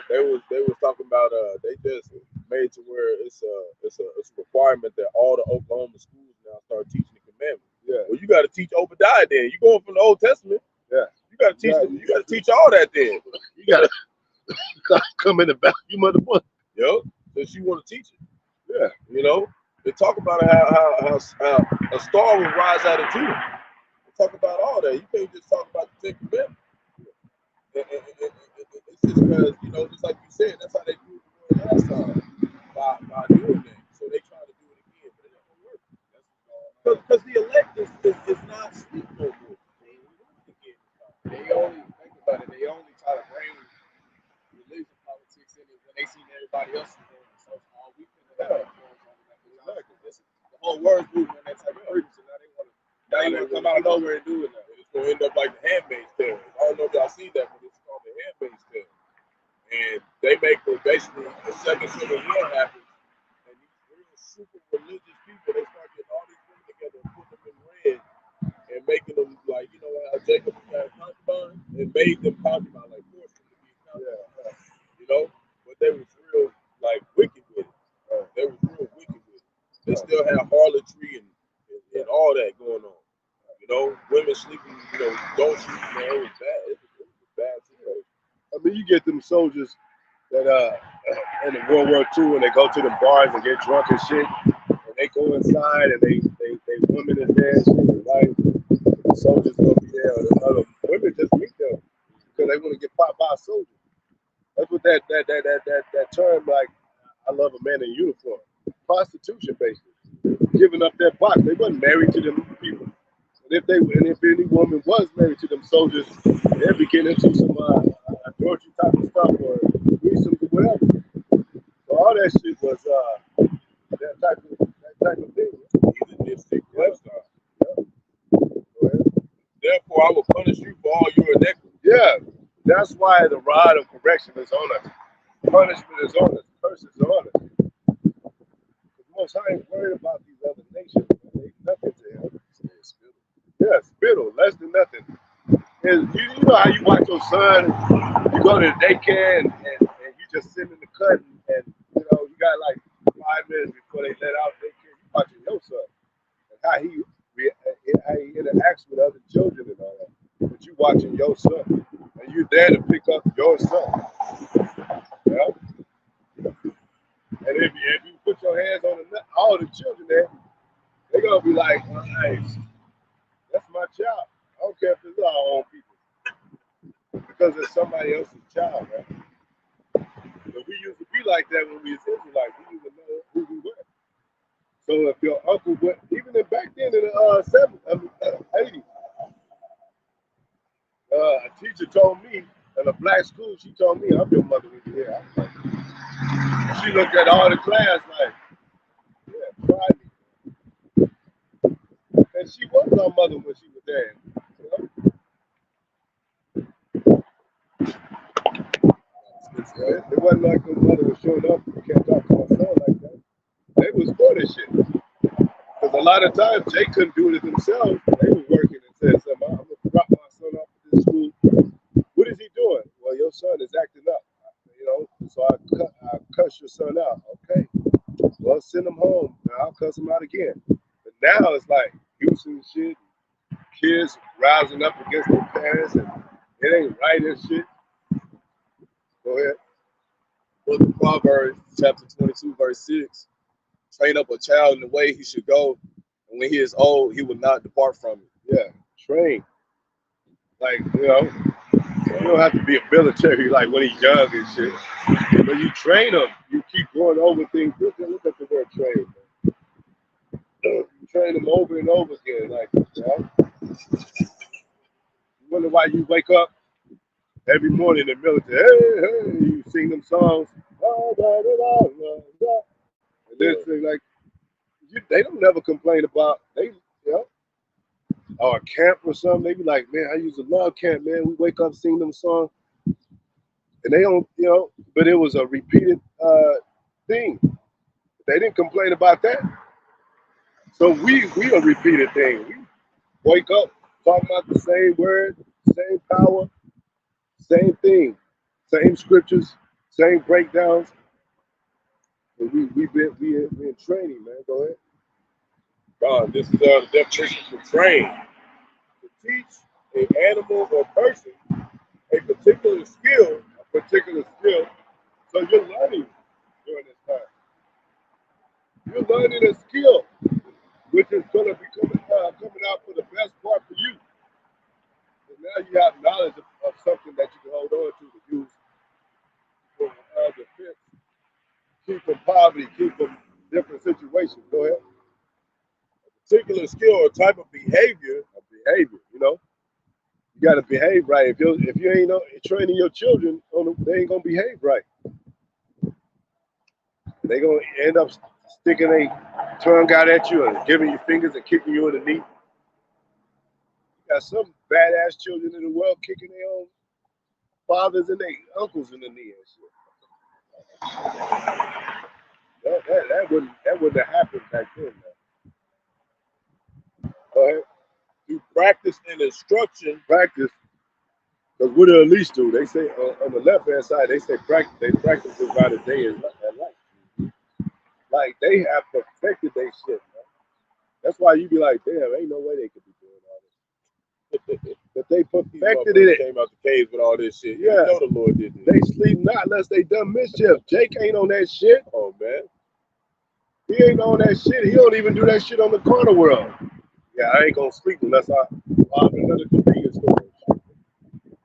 they was talking about they just made to where it's a requirement that all the Oklahoma schools now start teaching the commandments. Yeah. Well, you got to teach Obadiah then. You going from the Old Testament. Yeah. You got to teach them. You got to teach all that then. You got to come in the back, you motherfucker. Yo, since you want to teach it. Yeah. You know, they talk about how a star will rise out of Judah. They talk about all that. You can't just talk about the 10 Commandments. It's just because, you know, just like you said, that's how they do it last time by doing that. So they try to do it again, but it doesn't work. Because the elect is not sleep no more. They only think about it. They only try to bring religion politics in it when they see everybody else is doing it. So all we can have the whole world's moving in that type of frequency. Now they want to come out of nowhere and do it now. It's going to end up like the Handmaid's Tale. I don't know if y'all seen that, but it's called the Handmaid's Tale. And they make basically the second civil war happens, and these real super religious people, they start getting all these women together and putting them in red and making them like, you know how Jacob had a concubine and made them concubine, like forced them to be concubine. You know, but they was real like wicked with it. They was real wicked with it. They still had harlotry and all that going on. You know, women sleeping, you know, don't sleep, man. It was bad. It was a bad situation. I mean, you get them soldiers that in the World War II and they go to the bars and get drunk and shit, and they go inside and they women is there and shit, right? The soldiers gonna be there, or the other women just meet them because they want to get popped by a soldier. That's what that term, like, I love a man in uniform. Prostitution, basically. Giving up their body. They wasn't married to them people. And if any woman was married to them soldiers, they'd be getting into some adultery type of stuff or some whatever. So all that shit was that type of thing. Heathenistic lifestyle. Therefore, I will punish you for all your iniquities. Yeah, that's why the rod of correction is on us. Punishment is on us. Curses are on us. The Most High ain't worried about these other nations. They ain't nothing to him. Yeah, spittle, less than nothing. And you know how you watch your son, you go to the daycare and you just sit in the cut and you know, you got like 5 minutes before they let out daycare, you watching your son and how he interacts with other children and all that. But you watching your son and you there to pick up your son. Yeah? And if you put your hands on all the children there, they're gonna be like, nice. That's my child. I don't care if it's our own people. Because it's somebody else's child, man. But we used to be like that when we was Israelites. We used to know who we were. So if your uncle went, even back then in the 80s, a teacher told me in a black school, she told me, I'm your mother when you're here. She looked at all the class like, yeah, try me. And she was our mother when she was there. You know? It wasn't like the mother was showing up. You can't talk to my son like that. They was for this shit. Because a a lot of times they couldn't do it themselves. They were working and said, "I'm gonna drop my son off at this school. What is he doing?" "Well, your son is acting up, so I cuss your son out." "Okay, well, send him home. I'll cuss him out again." But now it's like Houston shit, kids rising up against their parents, and it ain't right and shit. Go ahead. Book of Proverbs, chapter 22, verse 6. Train up a child in the way he should go, and when he is old, he will not depart from it. Yeah, train. Like, you don't have to be a military like when he's young and shit. But you train them. You keep going over things. Look at the word train, man. You train them over and over again. Like, you wonder why you wake up every morning in the military. Hey, you sing them songs. And then like, they don't never complain about, or a camp or something. They be like, "Man, I used to love camp, man. We wake up, sing them songs." And they don't, but it was a repeated thing. They didn't complain about that. So we a repeated thing. We wake up talking about the same word, same power, same thing, same scriptures, same breakdowns. And we in training, man. Go ahead. God, this is the definition for train. To teach an animal or person a particular skill. So you're learning during this time. You're learning a skill, which is going to be coming out for the best part for you. And now you have knowledge of something that you can hold on to use for defense, keep from poverty, keep from different situations. Go ahead. A particular skill or type of behavior. You got to behave right. If you ain't training your children, they ain't gonna behave right. They gonna end up sticking a tongue out at you and giving you fingers and kicking you in the knee. You got some badass children in the world kicking their own fathers and their uncles in the knee and shit. That wouldn't have happened back then, man. Go ahead. You practice and instruction. Practice. Because what do at least do? They say on the left hand side, they say practice. They practice it by the day and night. Like they have perfected their shit, man. That's why you be like, damn, ain't no way they could be doing all this. But they perfected it. Came out the caves with all this shit. Yeah. You know the Lord did this. They sleep not unless they done mischief. Jake ain't on that shit. Oh man. He ain't on that shit. He don't even do that shit on the corner world. Yeah, I ain't gonna sleep unless I rob another convenience store.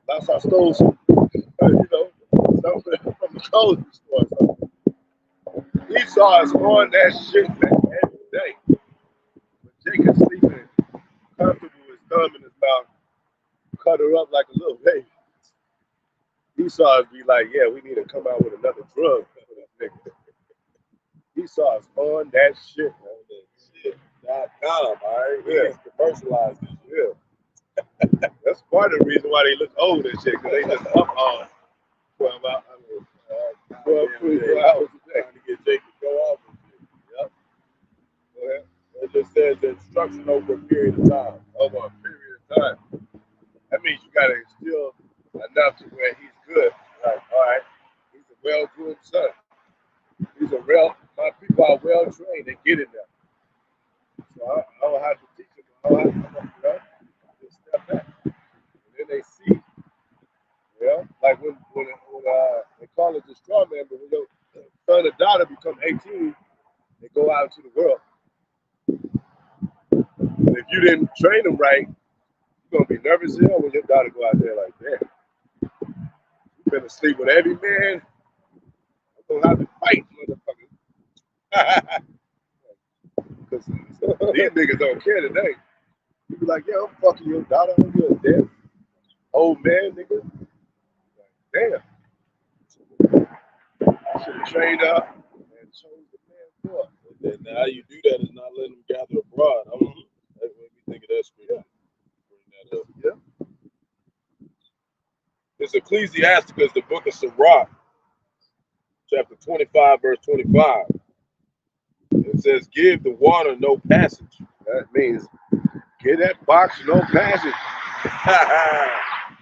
Unless I stole some, something from the clothing store or something. Esau is on that shit every day. When Jake is sleeping comfortable with his thumb in his mouth, cut her up like a little baby. Esau be like, yeah, we need to come out with another drug for this nigga. Esau is on that shit, man. Shit.com, all right? Yeah. It's commercialized this year. That's part of the reason why they look old and shit, because they just up all 12 hours. 12, 24 hours a day. Trying to get Jake to go off and shit. Yep. Go ahead. It just says the instruction over a period of time. Over a period of time. That means you got to instill enough to where he's good. Like, all right, he's a well-groomed son. My people are well-trained. They get in there. So I don't have to teach them. I don't have to, just step back. And then they see, like when they call it the straw man, but when your son or daughter become 18, they go out into the world. And if you didn't train them right, you're going to be nervous as hell when your daughter go out there like, damn, you better sleep with every man. I'm going to have to fight, motherfucker. Because these niggas don't care today. You be like, yeah, I'm fucking your daughter. I'm your damn old man, nigga. Like, damn. I should have trained up and chose the man for it. And now you do that is not letting them gather abroad. That made me think of that scripture. Bring that up. Yeah. It's Ecclesiasticus, the book of Barak, chapter 25, verse 25. It It says, give the water no passage. That means get that box no passage.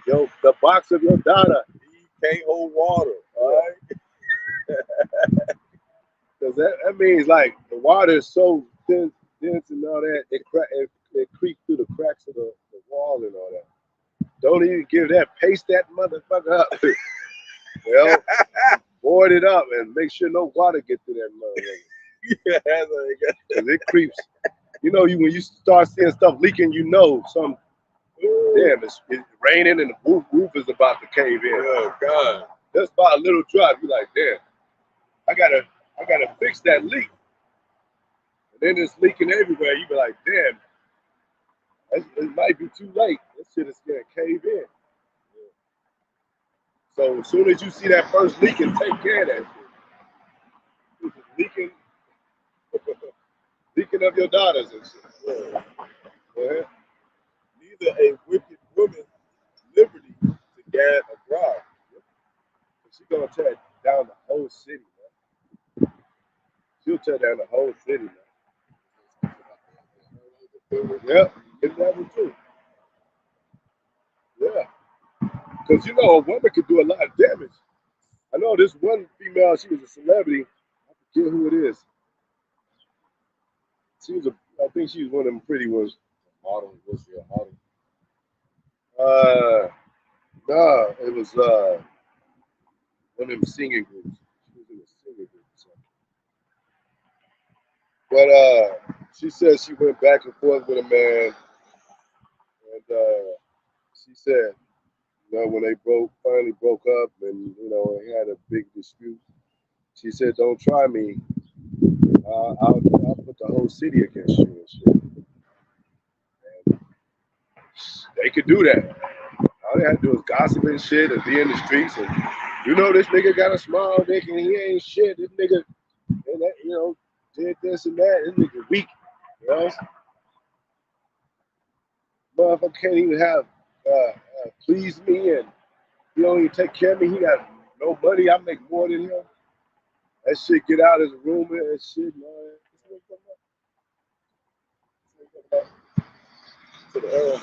Yo, the box of your daughter. He can't hold water, all right? Because that means like the water is so dense and all that, it creeps through the cracks of the wall and all that. Don't even give that, paste that motherfucker up. Well, board it up and make sure no water get to that motherfucker. Yeah, Because it creeps. You know, when you start seeing stuff leaking, you know some. Damn, it's raining and the roof is about to cave in. Oh God! Just by a little drop, you're like, damn, I gotta fix that leak. And then it's leaking everywhere. You be like, damn, it might be too late. This shit is gonna cave in. So as soon as you see that first leaking, take care of that shit. Leaking, leaking of your daughters and shit. Yeah. Neither a wicked woman liberty to gad abroad. She's gonna tear down the whole city, man. She'll tear down the whole city, man. Yep, it's that one too. Yeah. Because you know a woman could do a lot of damage. I know this one female, she was a celebrity. I forget who it is. She was I think she was one of them pretty ones. Model, was she a model? No, it was one of them singing groups. She was in a singing group or something. But she said she went back and forth with a man, and she said, you know, when they finally broke up, and you know, they had a big dispute. She said, "Don't try me. I'll put the whole city against you and shit." And they could do that. All they had to do is gossip and shit and be in the streets. And you know, this nigga got a small dick and he ain't shit. This nigga, and that, you know, did this and that. This nigga weak. You know, motherfucker can't even have please me, and he don't even take care of me. He got no money. I make more than him. That shit get out as a rumor and shit, man. To the arrow.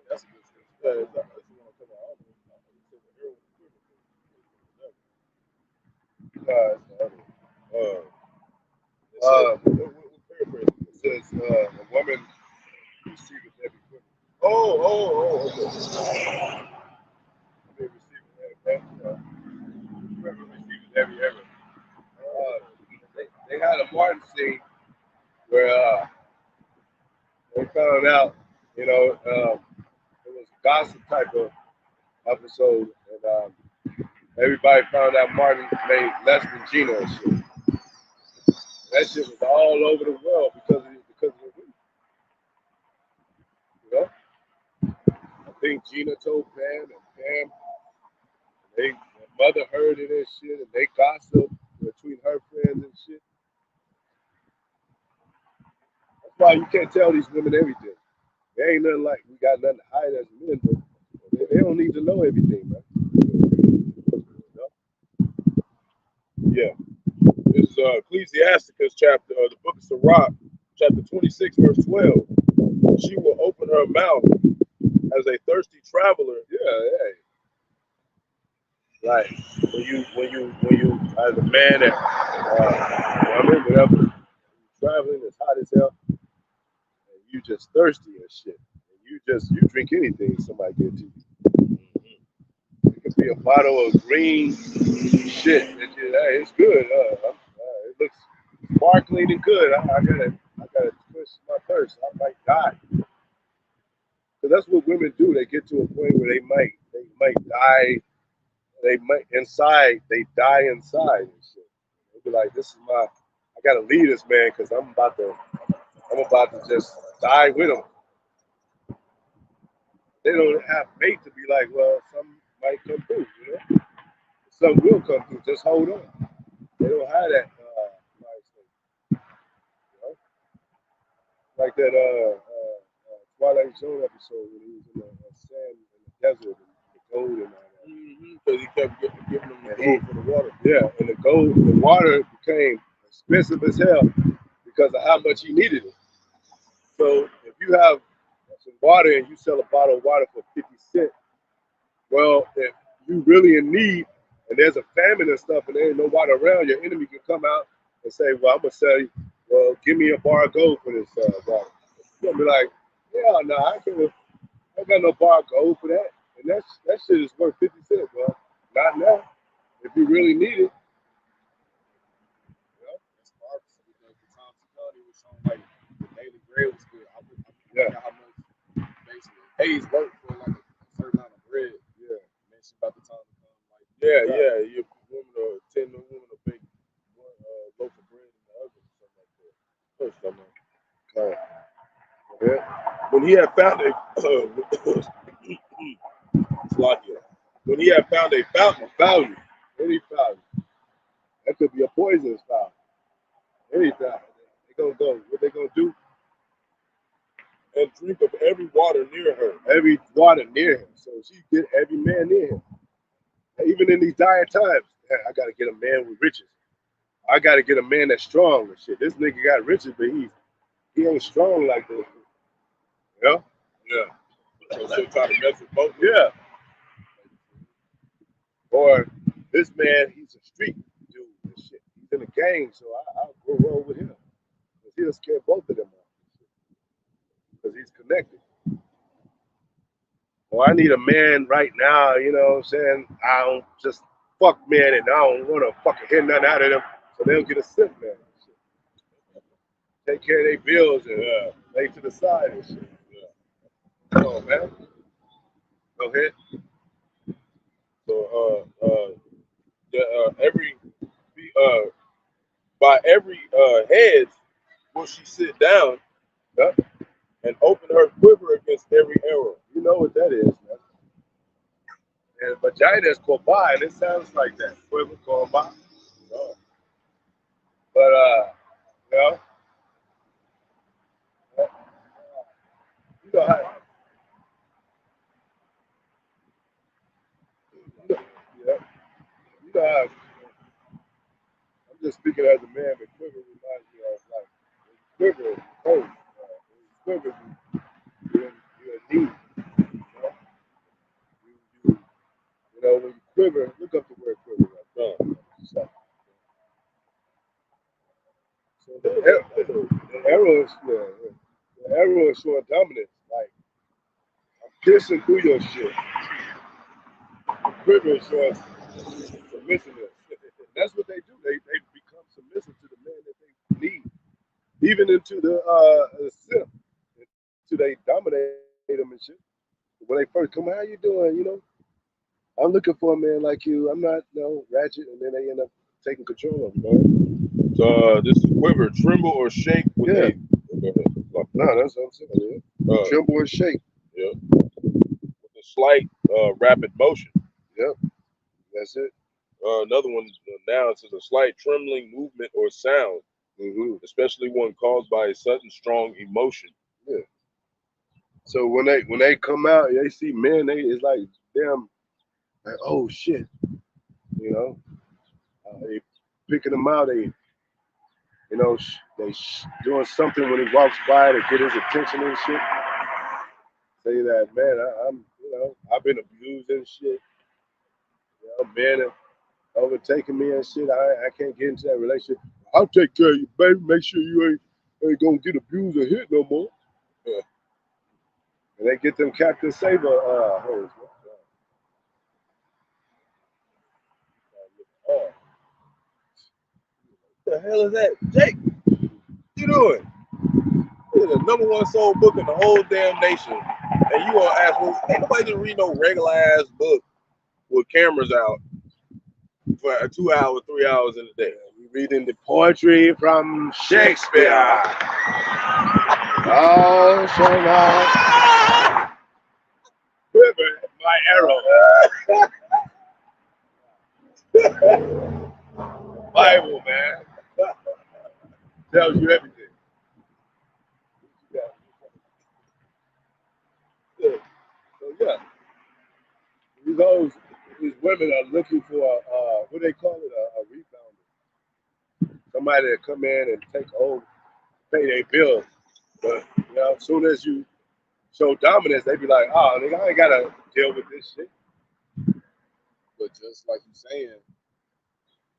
That's a good thing. Yeah, that's the one I'm talking about. What paraphrase? It says a woman receiveth every good. Okay. They receiveth whoever receiveth every error. They had a Martin scene where they found out, you know, it was a gossip type of episode, and everybody found out Martin made less than Gina and shit. That shit was all over the world because of the women. You know? I think Gina told Pam, and Pam, their mother heard it and shit, and they gossiped between her friends and shit. That's why you can't tell these women everything. There ain't nothing like we got nothing to hide as men, but they don't need to know everything, man. You know? Yeah. This is Ecclesiasticus chapter, the book of Barak, chapter 26, verse 12. She will open her mouth as a thirsty traveler. Yeah. Like when you as a man that woman, whatever, traveling, it's hot as hell, and you just thirsty and shit. And you drink anything somebody gives to you. It could be a bottle of green shit. Hey, it's good. It looks sparkling and good. I gotta twist my thirst. I might die. Because that's what women do. They get to a point where they might die. They might they die inside and shit. They'll be like, this is I gotta leave this man because I'm about to just die with him. They don't have faith to be like, well, something might come through, you know? Some will come through. Just hold on. They don't have that nice thing, you know? Like that Twilight Zone episode when he was in the sand in the desert and the gold and all that. Because he kept giving them the gold for the water. Yeah, and the water became expensive as hell because of how much he needed it. So if you have some water and you sell a bottle of water for 50 cents, well, if you really in need and there's a famine and stuff and there ain't no water around, your enemy can come out and say, well, I'm going to sell you, well, give me a bar of gold for this water. You're going to be like, yeah, no, I got no bar of gold for that. And that shit is worth 50 cents, bro. Not now. If you really need it. That's marvelous because the time to come, it was showing like the daily bread was good. I forgot how much basically pays work for like a certain amount of bread. Yeah. Mentioned about the time to come. Like, You women tend to bake one loaf of bread in the oven or something like that. Or something. Yeah. When he had found a when he had found a fountain of value, Any fountain. That could be a poisonous fountain. Any fountain. They gonna go. What they gonna do? and drink of every water near her. Every water near him. So she get every man near him. Even in these dire times, I gotta get a man with riches. I gotta get a man that's strong and shit. This nigga got riches, but he ain't strong like this. Yeah? Yeah. So she'll try to mess with both. Yeah. Or this man, he's a street dude and shit. He's in a gang, so I'll go roll with him. Because he'll scare both of them off. Because he's connected. Well, I need a man right now, you know what I'm saying? I don't just fuck men and I don't want to fucking hear nothing out of them. So they'll get a sick man. Take care of their bills and lay to the side and shit. Come on, man. Go ahead. So by every head will she sit down and open her quiver against every arrow. You know what that is, man. And vagina is kobai, and it sounds like that. Quiver kobai. But you know, you know how. Yeah, you know how. I'm just speaking as a man, but quiver reminds me of like quiver, cold. Quiver, you're in need. You know, when you quiver, look up the word quiver. So the arrow is showing dominance. Like, I'm piercing through your shit. The quiver is showing submissiveness. That's what they do. They become submissive to the man that they need. Even into the simp. Until they dominate them and shit. When they first come, how you doing? You know, I'm looking for a man like you. I'm not, ratchet, and then they end up taking control of them. So this is quiver, tremble or shake with a. No, that's what I'm saying. Yeah. Tremble and shake. Yeah. With a slight rapid motion. Yep. That's it. Another one now says a slight trembling movement or sound, especially one caused by a sudden strong emotion. Yeah. So when they come out, they see men, it's like damn, like oh shit, you know, they picking them out. They, you know, they doing something when he walks by to get his attention and shit. Say that, man, I've been abused and shit. You know, men have overtaken me and shit. I can't get into that relationship. I'll take care of you, baby. Make sure you ain't gonna get abused or hit no more. Yeah. And they get them Captain Saber hoes. What the hell is that? Jake, what you doing? This is the #1 sold book in the whole damn nation. And you gonna ask, well, ain't nobody just read no regular ass book with cameras out for 2 hours, 3 hours in a day. We reading the poetry from Shakespeare. Oh, shall not quiver my arrow. Bible, man. Tells you everything. Yeah. So yeah. These women are looking for what they call it, a rebounder. somebody that come in and take over, pay their bills. But you know, as soon as you show dominance, they be like, oh, nigga, I ain't gotta deal with this shit. But just like you saying,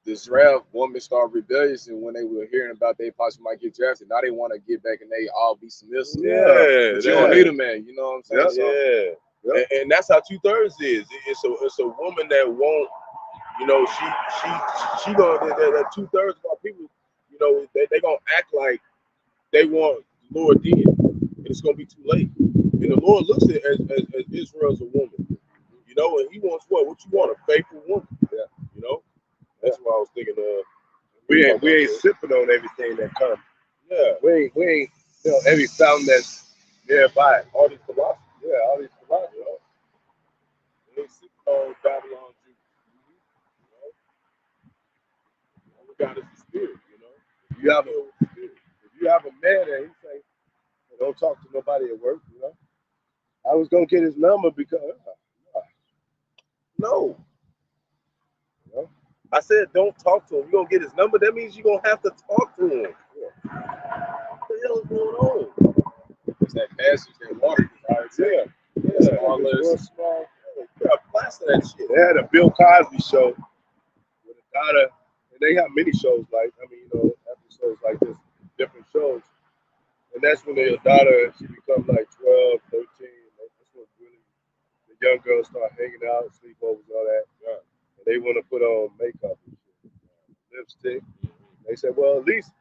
this draft, women start rebellious, and when they were hearing about they possibly might get drafted, now they want to get back and they all be submissive. Yeah, but you don't need a man. You know what I'm saying? Yeah, So, yeah. And that's how 2/3 is. It's a woman that won't. You know, she gonna that 2/3 of our people. You know, they gonna act like they want the Lord did, and it's gonna be too late. And the Lord looks at as Israel as a woman. You know, and He wants what? What you want? A faithful woman. Yeah. You know. That's what I was thinking of. We ain't sipping on everything that comes. Yeah. We ain't you know, every fountain that's nearby. All these philosophies. Yeah, all these philosophies. You know? They sipping on Babylon juice. You know? All we got is the spirit, you know. If you have a man and he say, don't talk to nobody at work, you know. I was gonna get his number because No. you know? I said don't talk to him. You're gonna get his number. That means you're gonna have to talk to him. Yeah. What the hell is going on? it's that passage, that water. Yeah. Small. You gotta plaster that shit. They had a Bill Cosby show with a daughter, and they have many shows episodes like this, different shows. And that's when their daughter, she becomes like 12, 13. That's when really the young girls start hanging out, sleepovers, all that. Yeah. And they want to put on makeup and shit, lipstick. They said, well, at least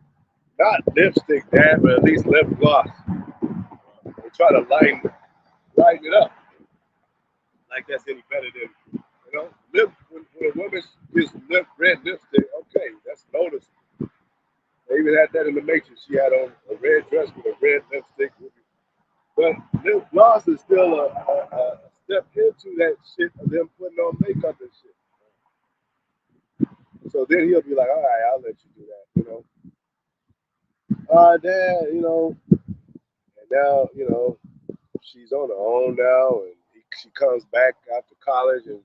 not lipstick, Dad, but at least lip gloss. They try to lighten it up. Like that's any better than, you know, when a woman gets red lipstick, okay, that's noticeable. They even had that in the Matrix. She had on a red dress with a red lipstick. But lip gloss is still a step into that shit of them putting on makeup and shit. So then he'll be like, all right, I'll let you do that, you know. Dad, you know, and now, you know, she's on her own now, and she comes back after college, and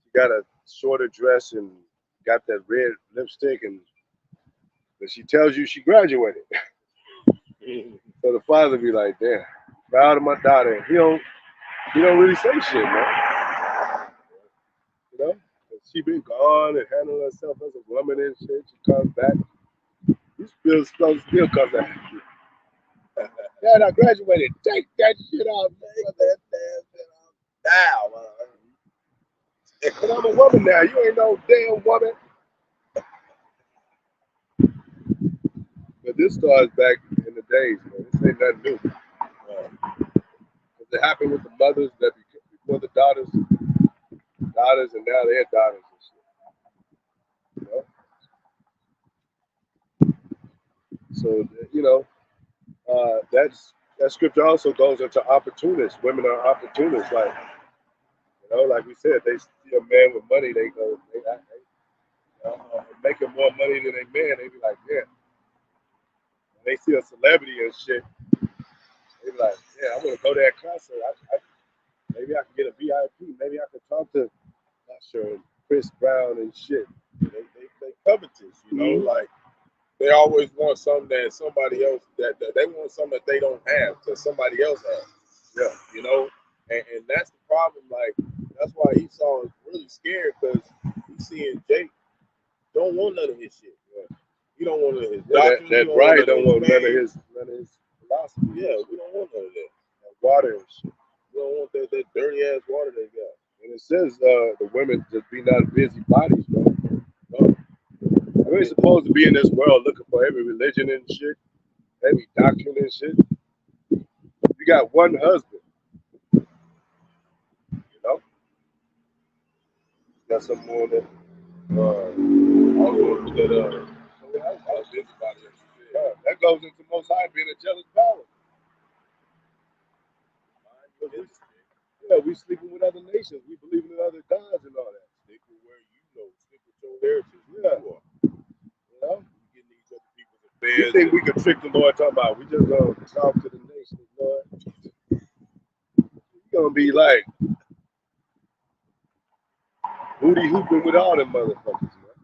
she got a shorter dress and got that red lipstick, but she tells you she graduated. So the father be like, damn, proud of my daughter. He don't really say shit, man. You know? She been gone and handling herself as a woman and shit. She comes back. He still comes back. Dad, I graduated. Take that shit off. Take that damn shit off. Now, man. But I'm a woman now. You ain't no damn woman. But this starts back in the days, man. This ain't nothing new. It happened with the mothers that before the daughters, and now their daughters and shit. You know? So, you know, that scripture also goes into opportunists. Women are opportunists. Like, you know, like we said, they see a man with money, they go, making more money than a man. They be like, yeah. When they see a celebrity and shit, they be like, yeah, I want to go to that concert. Maybe I can get a VIP. Maybe I can talk to Usher and Chris Brown and shit. They covetous, you know, like they always want something that somebody else that they want something that they don't have that somebody else has. Yeah, you know, and that's the problem. Like that's why Esau is really scared because he's seeing Jake don't want none of his shit. Yeah. He don't want none of his doctrine. That bride don't want none of his philosophy. Yeah, we don't want none of that. Water and shit. We don't want that dirty ass water they got. And it says the women just be not busy bodies, man. No. We ain't supposed to be in this world looking for every religion and shit, every doctrine and shit. You got one husband, you know. Got some more that. I was going to put that that goes into Most High being a jealous power. Yeah, we sleeping with other nations. We believing in other gods and all that. Stick with where you know. Stick with your heritage. Yeah. You know? Getting these other people's affairs. You think we can trick the Lord talking about we just gonna talk to the nations, Lord? You're gonna be like booty hooping with all them motherfuckers, man.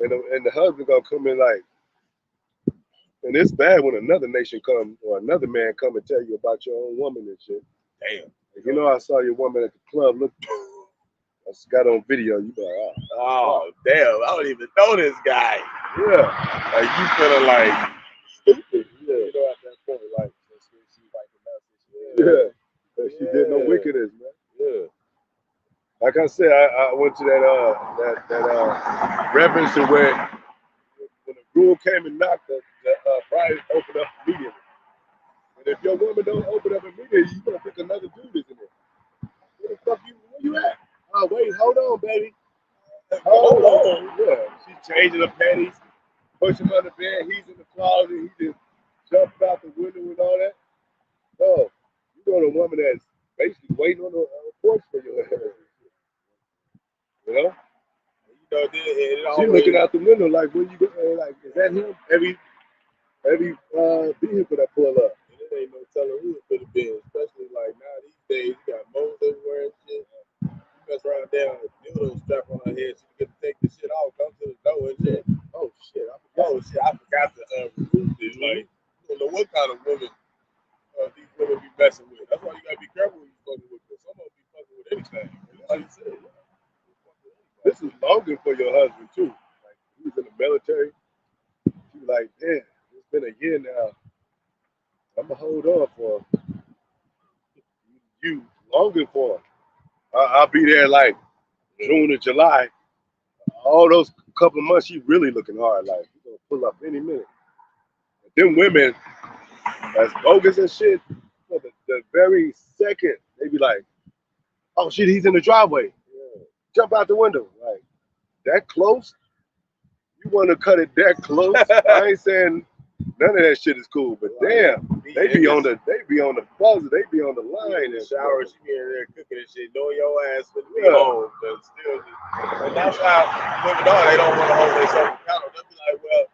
Yeah. and the husband gonna come in like, and it's bad when another nation come or another man come and tell you about your own woman and shit. Damn. Like, you know, I saw your woman at the club. Look, I just got on video. You be like, oh, damn! I don't even know this guy. Yeah, like you feeling like stupid. Yeah, you know, at that point, like she like yeah. She did no wickedness, man. Yeah. Like I said, I went to that reference to where when the groom came and knocked, the bride opened up immediately. And if your woman don't open up immediately, you gonna think another dude is in there. Where the fuck where you at? Oh wait, hold on, baby. Hold on. Yeah, she's changing her panties, pushing him under the bed. He's in the closet. He just jumped out the window and all that. No, you want a woman that's basically waiting on the porch for your ass. You know? She's looking out the window like, when you go, like, is that him? Every vehicle that pull up. And it ain't no telling who it could have been, especially like now these days, you got moles everywhere and shit. You mess around down with a dildo strap on her head, she get to take this shit off, come to the door and shit. Oh shit, I forgot to remove this. Like, you don't know what kind of women these women be messing with. That's why you gotta be careful when you fucking with them. Some of them be fucking with anything. Like you said, this is longing for your husband too. Like, he was in the military. She's like, damn, it's been a year now. I'm gonna hold on for him. You longing for him. I'll be there like June or July. All those couple of months, she really looking hard. Like, he's gonna pull up any minute. But them women, that's bogus and shit. For the very second, they be like, oh shit, he's in the driveway. Yeah. Jump out the window. Like, that close? You want to cut it that close? I ain't saying none of that shit is cool, but damn, they be on the buzzer, they be on the line. In the shower, she be in there cooking and shit, knowing your ass for the home, but still, and that's how women are. They don't want to hold themselves accountable. They'll be like, well,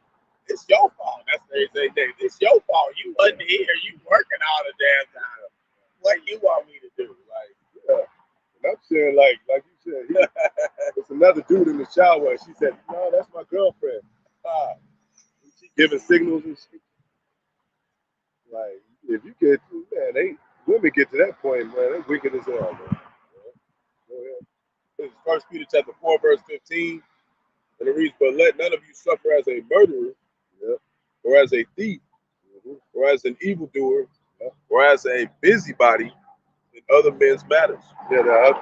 it's your fault. That's what they say. It's your fault. You wasn't here. You working all the damn time. What you want me to do? Like, yeah. And I'm saying, like you said, it's another dude in the shower. She said, no, that's my girlfriend. She giving signals and shit. Like, if you get, man, women get to that point, man, they wicked as hell, man. Go ahead. This is 1 Peter chapter 4, verse 15. And it reads, but let none of you suffer as a murderer, or as a thief, or as an evildoer, or as a busybody in other men's matters. Yeah, that's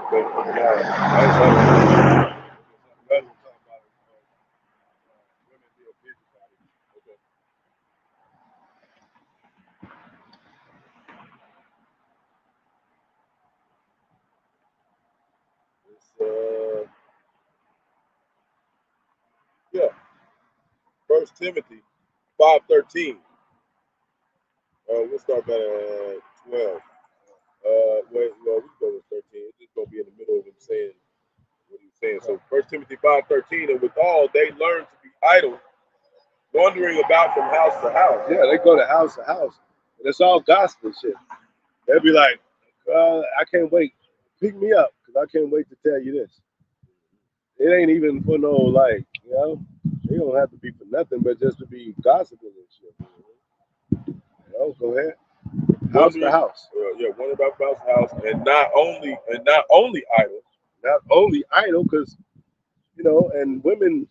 yeah. 1 Timothy 5:13. We'll start back at 12. We can go with 13. It's just gonna be in the middle of him saying what he's saying. So 1 Timothy 5:13, and withal they learn to be idle, wandering about from house to house. Yeah, they go to house, and it's all gospel shit. They'll be like, I can't wait. Pick me up, because I can't wait to tell you this. It ain't even for no, like, you know, they don't have to be for nothing, but just to be gossiping and shit. You know, go ahead. House to house. Wandering about from house to house, and not only idle. Not only idle, because, you know, and women,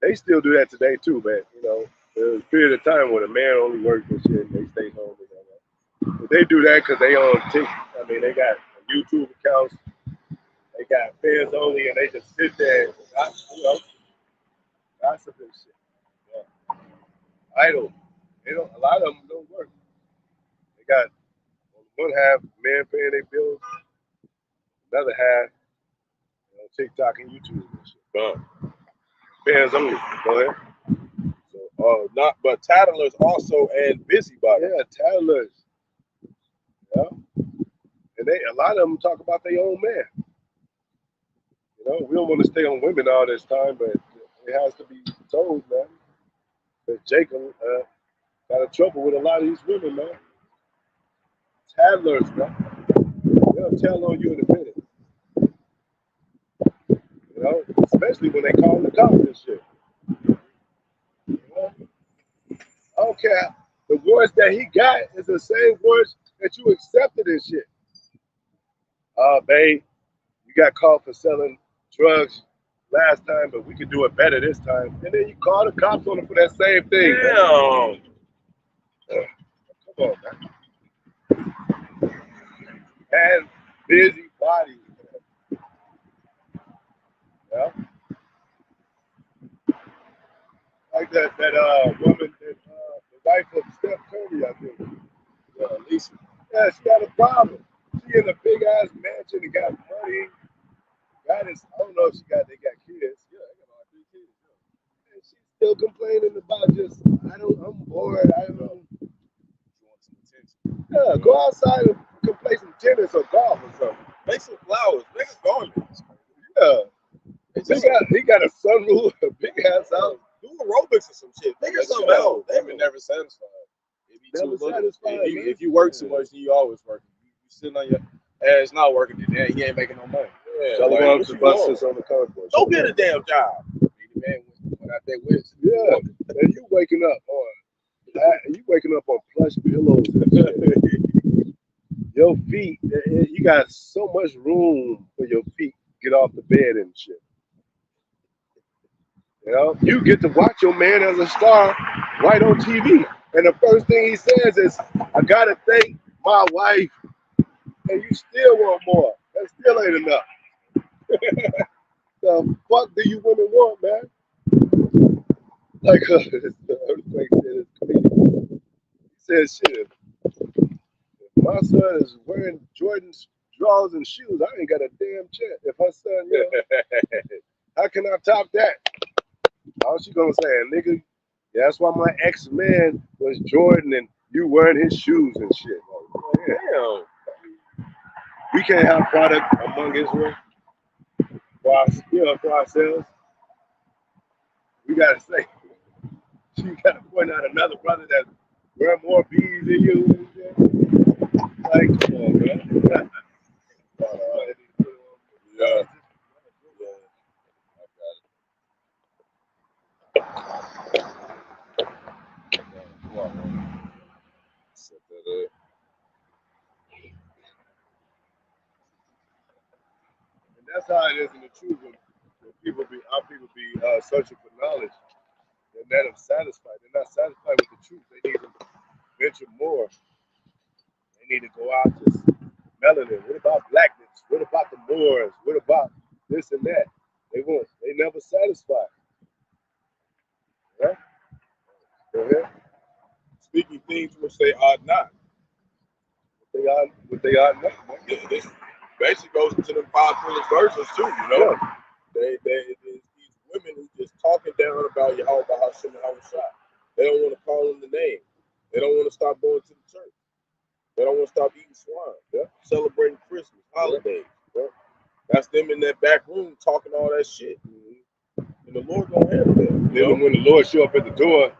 they still do that today too, man. You know, there was a period of time when a man only worked and shit, and they stayed home. And all that. But they do that because they on TikTok. I mean, they got YouTube accounts, they got fans only, and they just sit there, and, you know, gossip and shit. Yeah. Idle. They don't. A lot of them don't work. They got on one half men paying their bills, another half, you know, TikTok and YouTube and shit. Fans only. Go ahead. So, but tattlers also and busybodies. Yeah, tattlers. Yeah. And a lot of them talk about their own man. You know, we don't want to stay on women all this time, but it has to be told, man. That Jacob got in trouble with a lot of these women, man. Tattlers, man. They'll tell on you in a minute. You know, especially when they call the cops and shit. I don't care. The voice that he got is the same voice that you accepted and shit. Babe, you got caught for selling drugs last time, but we could do it better this time. And then you call the cops on him for that same thing. Damn. Come on, man. And busy bodies. Yeah. Like that woman, the wife of Steph Curry, I think. Lisa. Yeah, she got a problem. She in a big ass mansion and got money. I don't know if they got kids. Yeah, they got about 3 kids. Yeah. And she's still complaining about I'm bored. I don't know. She wants some attention. Yeah, go outside and play some tennis or golf or something. Make some flowers. Make a garden. Yeah. He got a sunroof, a big ass house. Do aerobics or some shit. Figure something out. They've never satisfied. It be Never too little. satisfied, If you work too much, then you always working. You sitting on your ass not working, then you ain't making no money. Yeah, Tell like, him what to you bust want? this on the cardboard. Go get a damn job. The man went out there with you. Yeah, and you waking up on plush pillows and shit. Your feet, you got so much room for your feet to get off the bed and shit. You know, you get to watch your man as a star right on TV. And the first thing he says is, I gotta thank my wife. And you still want more. That still ain't enough. The fuck do you women want, man? Like the earthquake said, it's comedian. He said, shit, if my son is wearing Jordan's drawers and shoes, I ain't got a damn chance. If her son, how can I top that? All she gonna say, nigga, yeah, that's why my ex-man was Jordan and you wearing his shoes and shit. Like, Damn. We can't have product among Israel for ourselves. We gotta say, you gotta point out another brother that wear more bees than you. Like, come on, man. Yeah. Set that up. And that's how it is in the truth. When our people be searching for knowledge, they're not satisfied. They're not satisfied with the truth. They need to venture more. They need to go out to melanin. What about blackness? What about the Moors? What about this and that? They never satisfied. Yeah? Go ahead. Speaking things which they are not. What they are not. This basically goes into them 5 foolish verses too, you know? Yeah. There's these women who just talking down about Yahawah, Bahasham, and Rawchaa. They don't want to call him the name. They don't want to stop going to the church. They don't want to stop eating swine. Yeah. Celebrating Christmas, holidays. Yeah. That's them in that back room talking all that shit. Mm-hmm. And the Lord gonna handle that. Then when the Lord show up at the door,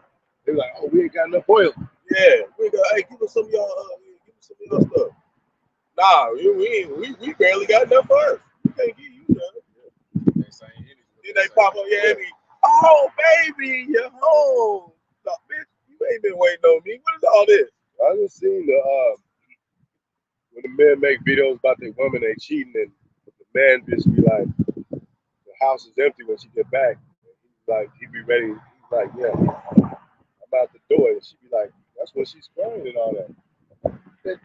they're like, "Oh, we ain't got enough oil." Yeah, we got. Hey, give us some of y'all stuff. Nah, we barely got enough first. We can't give you nothing. Then they pop up, oh baby, you're home. No, bitch, you ain't been waiting on me. What is all this? I done seen when the men make videos about their women they cheating and the man just be like, the house is empty when she get back. He's like, he be ready. He's like, yeah, I'm out the door. And she be like, that's when she's crying and all that. You've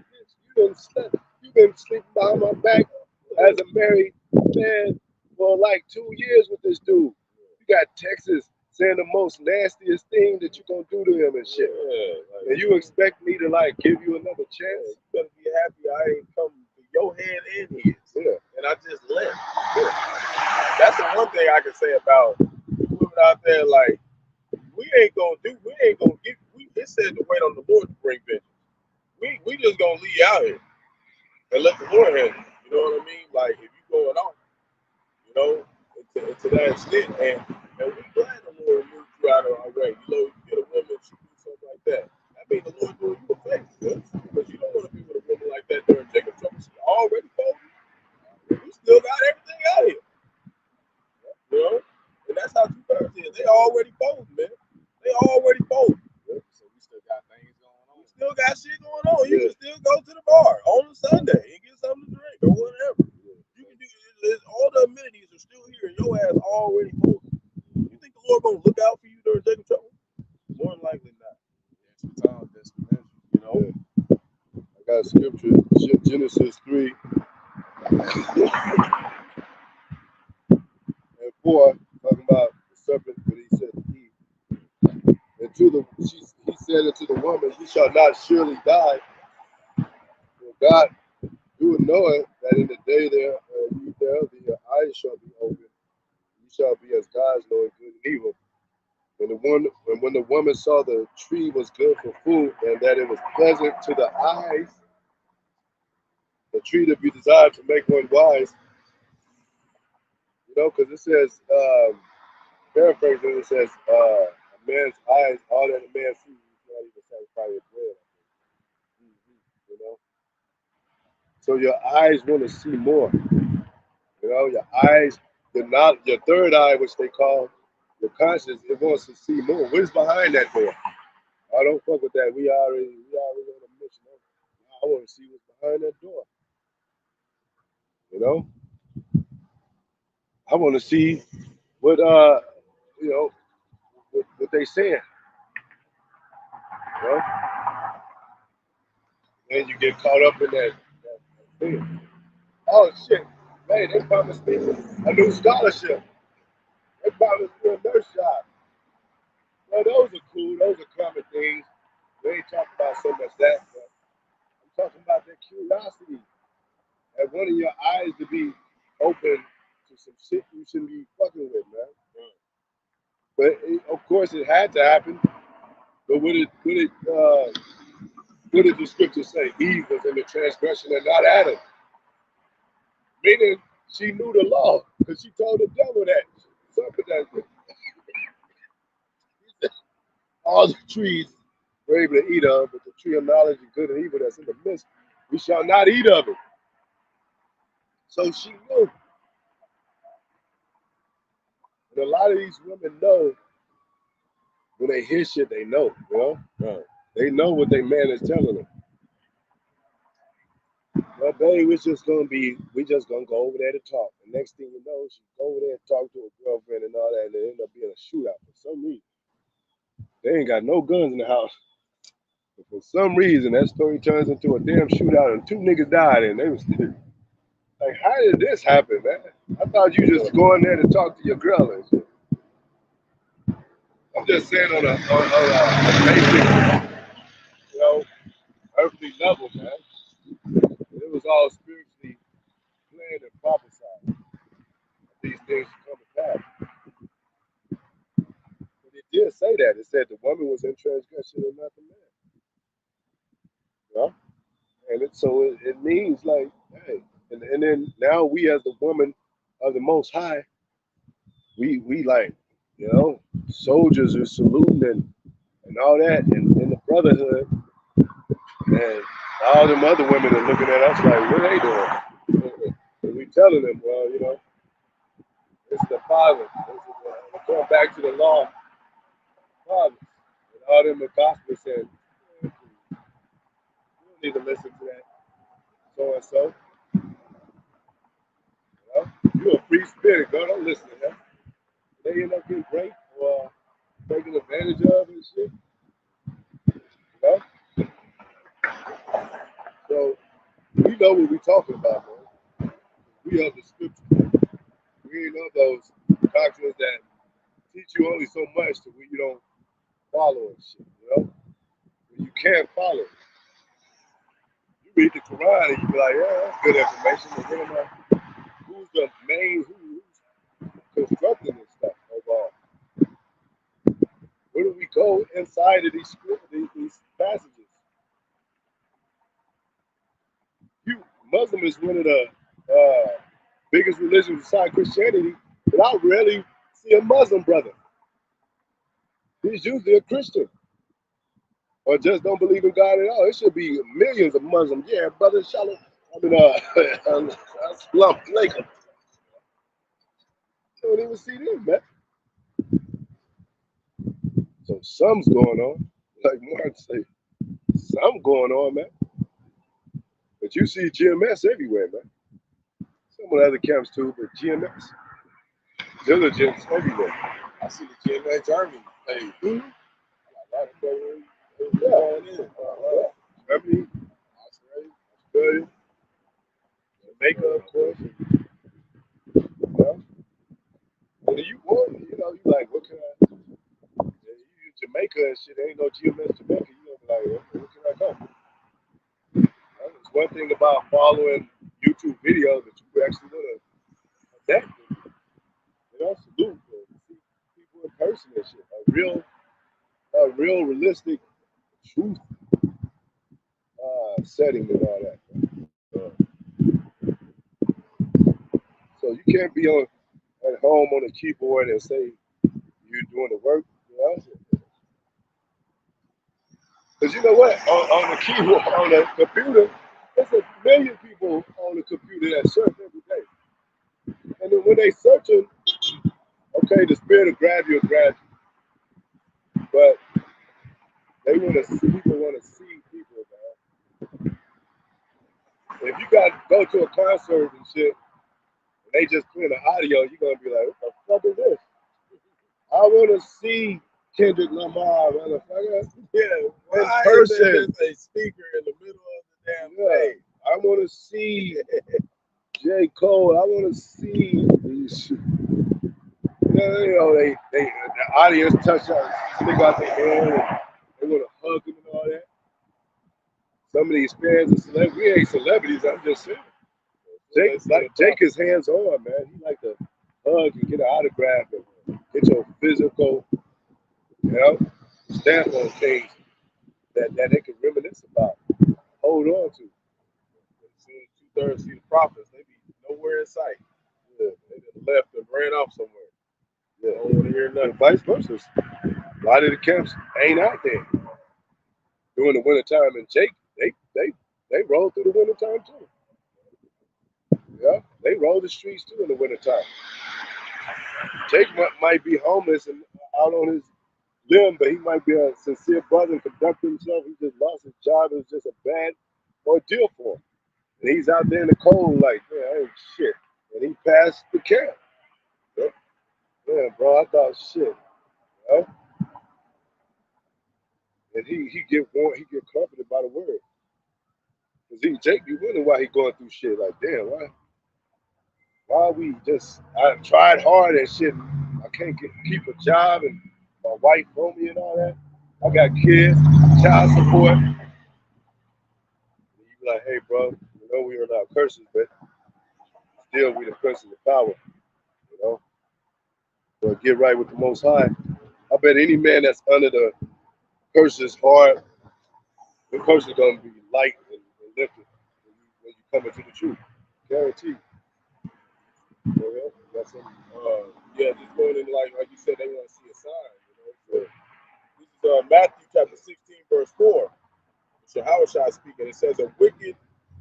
been sleeping behind my back as a married man for like 2 years with this dude. You got Texas saying the most nastiest thing that you gonna do to him and shit. Yeah, and you expect me to like give you another chance? You better be happy I ain't come to your hand and his. Yeah. And I just left. Yeah. That's the one thing I can say about women out there, like, it said to wait on the Lord to bring vengeance. We just gonna leave you out here and let the Lord handle it. You know what I mean? Like, if you going off, you know, to that extent, and we glad the Lord moved you out of our way. You know, you get a woman, she do something like that. That means the Lord doing you a favor, because you don't want to be with a woman like that during Jacob trouble. She already folded. We still got everything out here. You know? And that's how 2/3 is. They already folded, man. They already folded. a Sunday and get something to drink or whatever. You can do all the amenities are still here and your ass already home. You think the Lord gonna look out for you during taking trouble? More than likely not. Time destination. You know? I got a scripture, Genesis 3 and 4, talking about the serpent when he said to Eve. And he said unto the woman, "You shall not surely die." For God, you would know it, that in the day there you thereof, your eyes shall be opened. You shall be as gods, knowing good and evil. When the woman saw the tree was good for food, and that it was pleasant to the eyes, the tree to be desired to make one wise, because it says, paraphrasing, it says, a man's eyes, all that a man sees, he's not even satisfied with bread. So your eyes want to see more. Your eyes, your third eye, which they call your conscience, it wants to see more. What is behind that door? I don't fuck with that. We already on a mission. I want to see what's behind that door. I want to see what what they saying. And you get caught up in that thing. Oh shit, man, they promised me a new scholarship. They promised me a nurse job. Well, those are cool. Those are common things. We ain't talking about so much that, but I'm talking about that curiosity. And one of your eyes to be open to some shit you shouldn't be fucking with, man. But of course, it had to happen. But what did the scripture say? Eve was in the transgression and not Adam. Meaning she knew the law because she told the devil that. Something that all the trees were able to eat of, but the tree of knowledge of good and evil that's in the midst, we shall not eat of it. So she knew. And a lot of these women know when they hear shit, they know, Right. They know what their man is telling them. But babe, we just gonna go over there to talk. The next thing you know, she go over there and talk to her girlfriend and all that, and it end up being a shootout for some reason. They ain't got no guns in the house. But for some reason, that story turns into a damn shootout and 2 niggas died, and they was like, how did this happen, man? I thought you just go in there to talk to your girl and shit. I'm just saying on a basic, earthly level, man. It was all spiritually planned and prophesied. These things come to pass. But it did say that. It said the woman was in transgression and not the man. And it means like, hey, and then now we as the woman of the Most High, we like, soldiers are saluting and all that, and in the brotherhood, and all them other women are looking at us like, what are they doing? And we telling them, well, it's the father. We're going back to the law. Father. And all them the gospel said, you don't need to listen to that. So and so. You're a free spirit, girl. Don't listen to them. They end up getting raped or taken advantage of and shit. So we know what we're talking about, man. We have the scripture. We ain't know those doctrines that teach you only so much to where you don't follow and shit, You can't follow it. You read the Quran and you be like, yeah, that's good information. But then who's the main, who's constructing this stuff overall? Where do we go inside of these passages? Muslim is one of the biggest religions beside Christianity, but I rarely see a Muslim brother. He's usually a Christian or just don't believe in God at all. It should be millions of Muslims. Yeah, brother, shalom. Slump Laker. You don't even see them, man. So something's going on. Like Mark say, something going on, man. But you see GMS everywhere, man. Some of the other camps too, but GMS, diligence everywhere. I see the GMS Germany. Hey, Mm-hmm. Germany, Australia, Jamaica, of course. But you want, you like, what can I? You Jamaica and shit, ain't no GMS Jamaica. You gonna be like, where can I go? It's one thing about following YouTube videos that you actually want to adapt to. Salute see people in person and shit. A real realistic truth setting and all that. So you can't be at home on a keyboard and say you're doing the work, Because you know what? On the keyboard, on the computer, there's a million people on the computer that search every day. And then when they searching, okay, the spirit will grab you, but people want to see people, man. If you got to go to a concert and shit, and they just playing the audio, you're gonna be like, what the fuck is this? I want to see Kendrick Lamar, motherfucker. Yeah, in person. A speaker in the middle of the damn thing. I want to see J. Cole. I want to see these. The audience touch out, stick out their hand, and they want to hug him and all that. Some of these fans are celebrities. We ain't celebrities. I'm just saying. Jake is hands on, man. He like to hug and get an autograph and get your physical, stamp on things that they can reminisce about, hold on to. As soon as 2/3 see the prophets, they be nowhere in sight. Yeah, they just left and ran off somewhere. Yeah, don't want to hear nothing. And vice versa. A lot of the camps ain't out there during the wintertime, and Jake, they roll through the wintertime too. Yeah, they roll the streets too in the wintertime. Jake might be homeless and out on his limb, but he might be a sincere brother and conduct himself. He just lost his job. It was just a bad ordeal for him. And he's out there in the cold like, man, I ain't shit. And he passed the camp. Yeah, bro, I thought shit. And he get comforted by the word. Because Jake be wondering why he going through shit. Like, damn, why we I tried hard and shit. I can't keep a job and my wife on me and all that. I got kids, child support. And you be like, hey, bro, we are not curses, but still we the princes of power. So get right with the Most High. I bet any man that's under the curse's heart, the curse is gonna be light and lifted when you come into the truth. Guaranteed. Just going in like you said, they want to see a sign. So this is Matthew chapter 16, verse 4. Yahawashi speaking. It says, "A wicked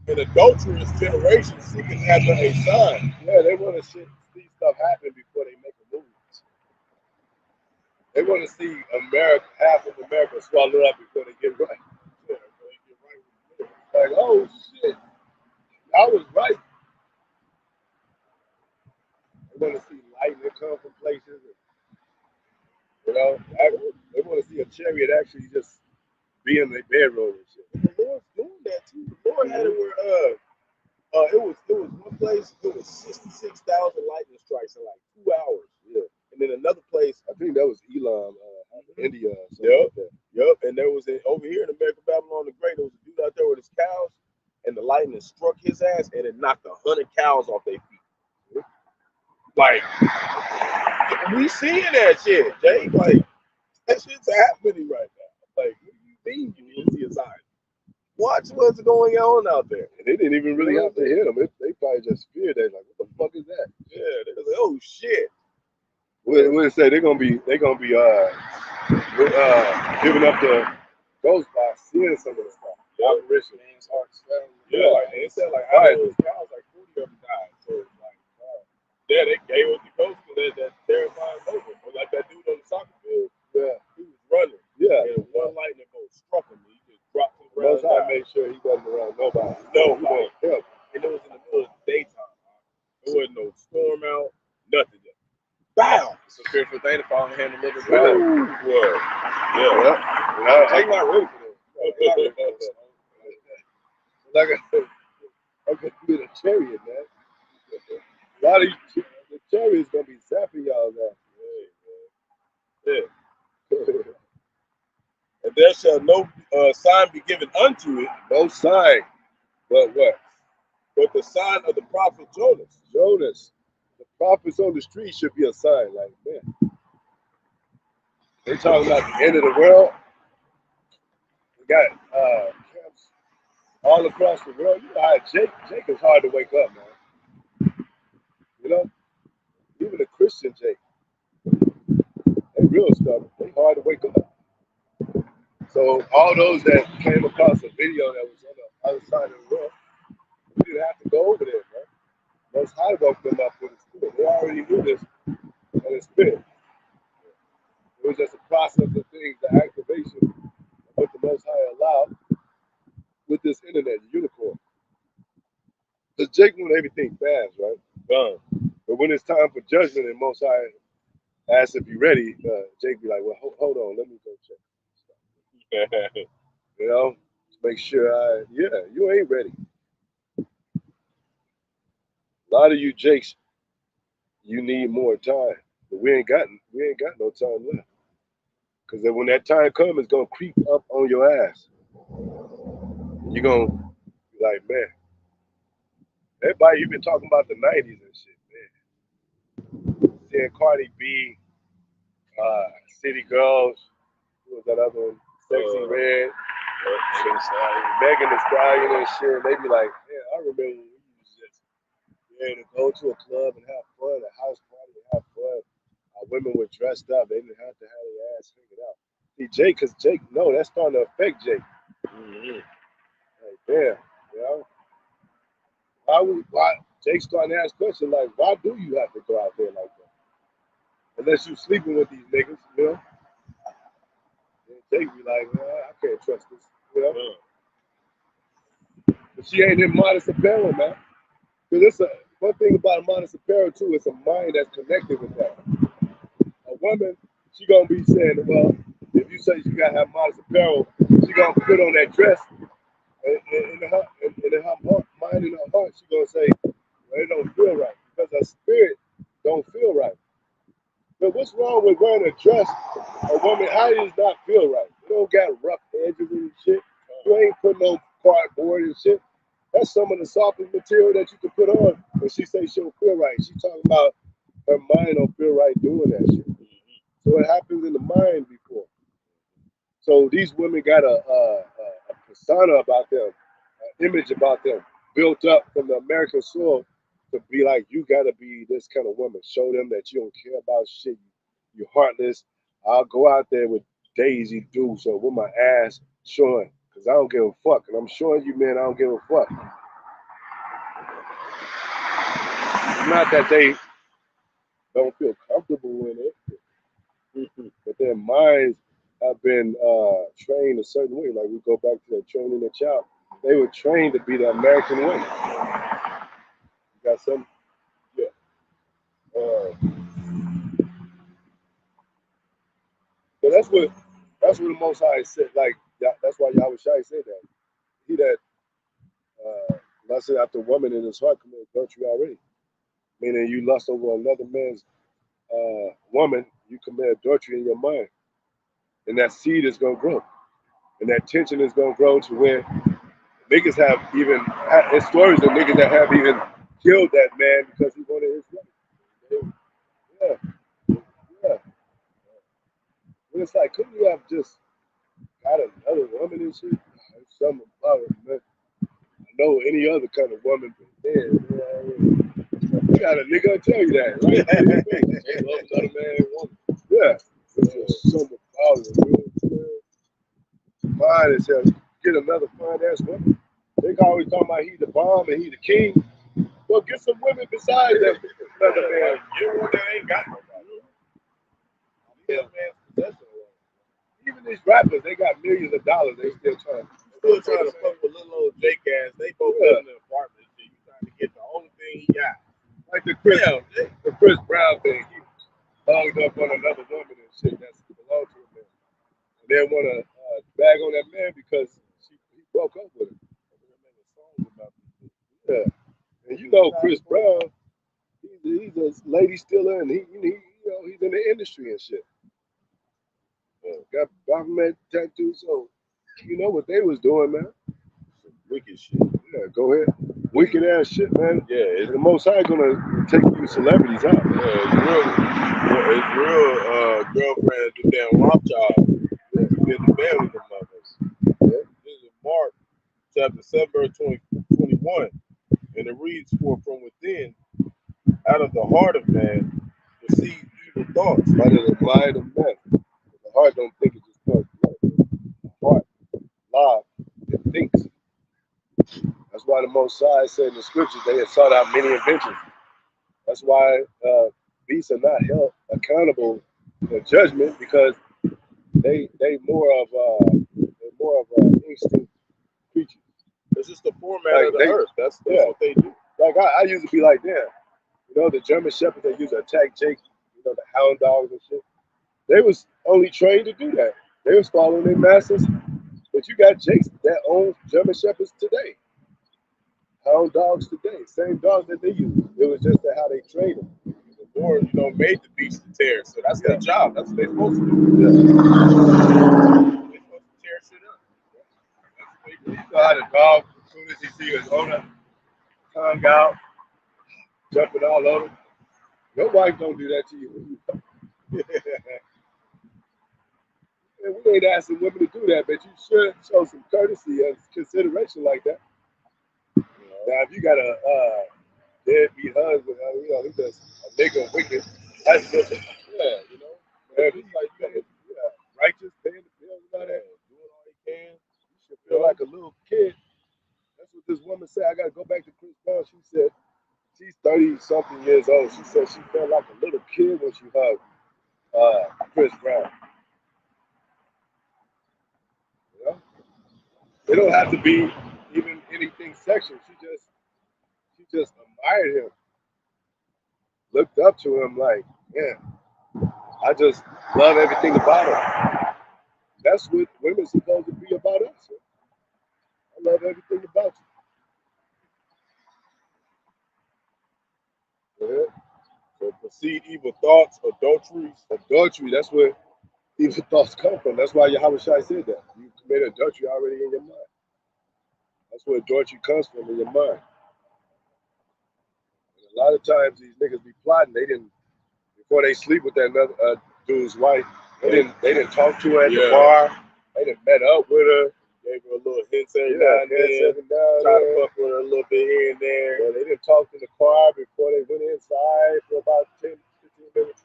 and adulterous generation seeking after a sign." Yeah, they want to see stuff happen before they make a move. They want to see half of America swallowed up before they get right. Yeah, before they get right. Like, oh shit, I was right. They want to see lightning come from places. They want to see a chariot actually just be in their bedroom and shit. And the Lord's doing that too. The Lord had it where it was one place, it was 66,000 lightning strikes in like 2 hours. Yeah. And then another place, I think that was Elam, India. Or something like that. Yep. And there was over here in America, Babylon the Great, there was a dude out there with his cows, and the lightning struck his ass, and it knocked 100 cows off their feet. Like, we seeing that shit, Jay. Like, that shit's happening right now. Like, what do you mean you need to see a sign? Watch what's going on out there. And they didn't even really have to hit them. They probably just feared. They like, what the fuck is that? Yeah, they was like, oh shit. What they say? They're gonna be giving up the ghost by seeing some of the stuff. Apparition. Yeah, like they said, like out of those cows, like 40 of them died. So it's like, yeah, they gave us the ghost because that terrifying moment. But like that dude on the soccer field, he was running. Yeah. And one lightning bolt struck him. He just dropped to the Most ground. I made sure he wasn't around nobody. Nobody. spiritual thing to fall in hand a little bit better. Yeah. I'm not ready for that. Like I'm gonna be the chariot, man. A lot of the chariot's gonna be zapping y'all now. Yeah. And there shall no sign be given unto it. No sign. But what? But the sign of the prophet Jonas. Jonas. The prophets on the street should be a sign. Like, man. They talking about the end of the world. We got camps all across the world. You know how Jake is hard to wake up, man. You know? Even a Christian Jake. They real stuff. They hard to wake up. So all those that came across a video that was on the other side of the world, we didn't have to go over there, man. Most High woke them up with the spirit. They already knew this in the spirit. It was just a process of things, the activation of what the Most High allowed with this internet, the unicorn. Because Jake wanted everything fast, right? But when it's time for judgment and Most High asks if you're ready, Jake be like, well, hold on, let me go check. You know, to make sure you ain't ready. A lot of you Jakes, you need more time. But we ain't got no time left. Because when that time comes, it's gonna creep up on your ass. You're gonna be like, man. Everybody, you've been talking about the 90s and shit, man. Seeing Cardi B, City Girls, who was that other one? Sexy Red, Megan Thee Stallion and shit. And they be like, man, I remember when we used to just to go to a club and have fun, a house party and have fun. Women were dressed up. They didn't have to have their ass figured out. See, Jake, because Jake, no, that's starting to affect Jake. Like, damn, you know? Why Jake's starting to ask questions like, why do you have to go out there like that? Unless you sleeping with these niggas, you know? And Jake be like, I can't trust this, you know? But she ain't in modest apparel, man. Because it's one thing about modest apparel, too, it's a mind that's connected with that. A woman, she gonna be saying, well, if you say she gotta have modest apparel, she gonna put on that dress, and in her mind and her heart, she gonna say, well, it don't feel right because her spirit don't feel right. But what's wrong with wearing a dress? A woman, how does not feel right? You don't got rough edges and shit. You ain't put no cardboard and shit. That's some of the softest material that you can put on. When she say she don't feel right, she talking about her mind don't feel right doing that shit. So it happens in the mind before. So these women got a persona about them, an image about them, built up from the American soil to be like, you gotta be this kind of woman. Show them that you don't care about shit. You're heartless. I'll go out there with Daisy Dukes or with my ass showing, because I don't give a fuck. And I'm showing you, man, I don't give a fuck. It's not that they don't feel comfortable in it, but their minds have been trained a certain way. Like we go back to the training a child. They were trained to be the American way. You got some? Yeah. So that's what the Most High said. Like that's why Yahawashi said that. He that lusted after a woman in his heart committed adultery already. Meaning you lust over another man's woman, you commit adultery in your mind. And that seed is going to grow. And that tension is going to grow to where niggas have even, there's stories of niggas that have even killed that man because he wanted his wife. Yeah. And it's like, couldn't you have just got another woman and shit? Something about it, man. I know any other kind of woman, but you got a nigga to tell you that, right? Love another man, woman. Yeah. It's just something about it, man. Fine as hell. Get another fine ass woman. They always talking about he the bomb and he the king. Well, get some women besides that another man. You know that ain't got nobody. Yeah, man. Even these rappers, they got millions of dollars. They still trying to fuck with little old Jake ass. They both live in an apartment. So you trying to get the only thing he got. Like the Chris Brown thing. hugged up on another woman and shit that's belonged to a man. And then want to bag on that man because he broke up with her. Yeah. And you know Chris Brown, he's a lady stealer and he he's in the industry and shit. Got government tattoos, so you know what they was doing, man. Some wicked shit. Yeah, go ahead. Wicked ass shit, man. Yeah, The Most High gonna take you celebrities out. His real girlfriend, the damn Rawchaa, been in bed with the mothers. Yeah. This is Mark chapter 7, verse 21. And it reads, for from within, out of the heart of man, proceed evil thoughts. Out of the mind of man. The heart don't think it just comes. The heart, live, it thinks. That's why the Most High said in the scriptures they had sought out many inventions. That's why beasts are not held accountable for judgment because they more of instinct creatures. It's just the format of the earth. That's what they do. Like I used to be like that. You know, the German Shepherds that used to attack Jake, you know, the hound dogs and shit. They was only trained to do that. They was following their masters. But you got Jakes that own German Shepherds today. Hound dogs today. Same dogs that they use. It was just how they trained them. The Lord, made the beast to tear. So that's their job. That's what they're supposed to do. Yeah. They're supposed to tear shit up. You know how the dog, as soon as he see his owner, tongue out, jumping all over. Your wife don't do that to you. And we ain't asking women to do that, but you should show some courtesy and consideration like that. Now, if you got a deadbeat husband, he just a nigga wicked, that's different. Yeah, If he's like, righteous, paying the bills and all that, doing all he can, you should feel like a little kid. That's what this woman said. I got to go back to Chris Brown. She said, she's 30-something years old. She said she felt like a little kid when she hugged Chris Brown. It don't have to be even anything sexual. She just admired him, looked up to him like, yeah, I just love everything about him. That's what women's supposed to be about us. I love everything about you. Yeah. So proceed evil thoughts, Adultery, that's where evil thoughts come from. That's why Yahawashi said that. You commit adultery already in your mind. That's where adultery comes from, in your mind. And a lot of times these niggas be plotting. They didn't, before they sleep with that another dude's wife, they didn't talk to her at the bar. They didn't met up with her. Gave her a little hint every now and then. Try to fuck with her a little bit here and there. Yeah, they didn't talk in the car before they went inside for about 10, 15 minutes.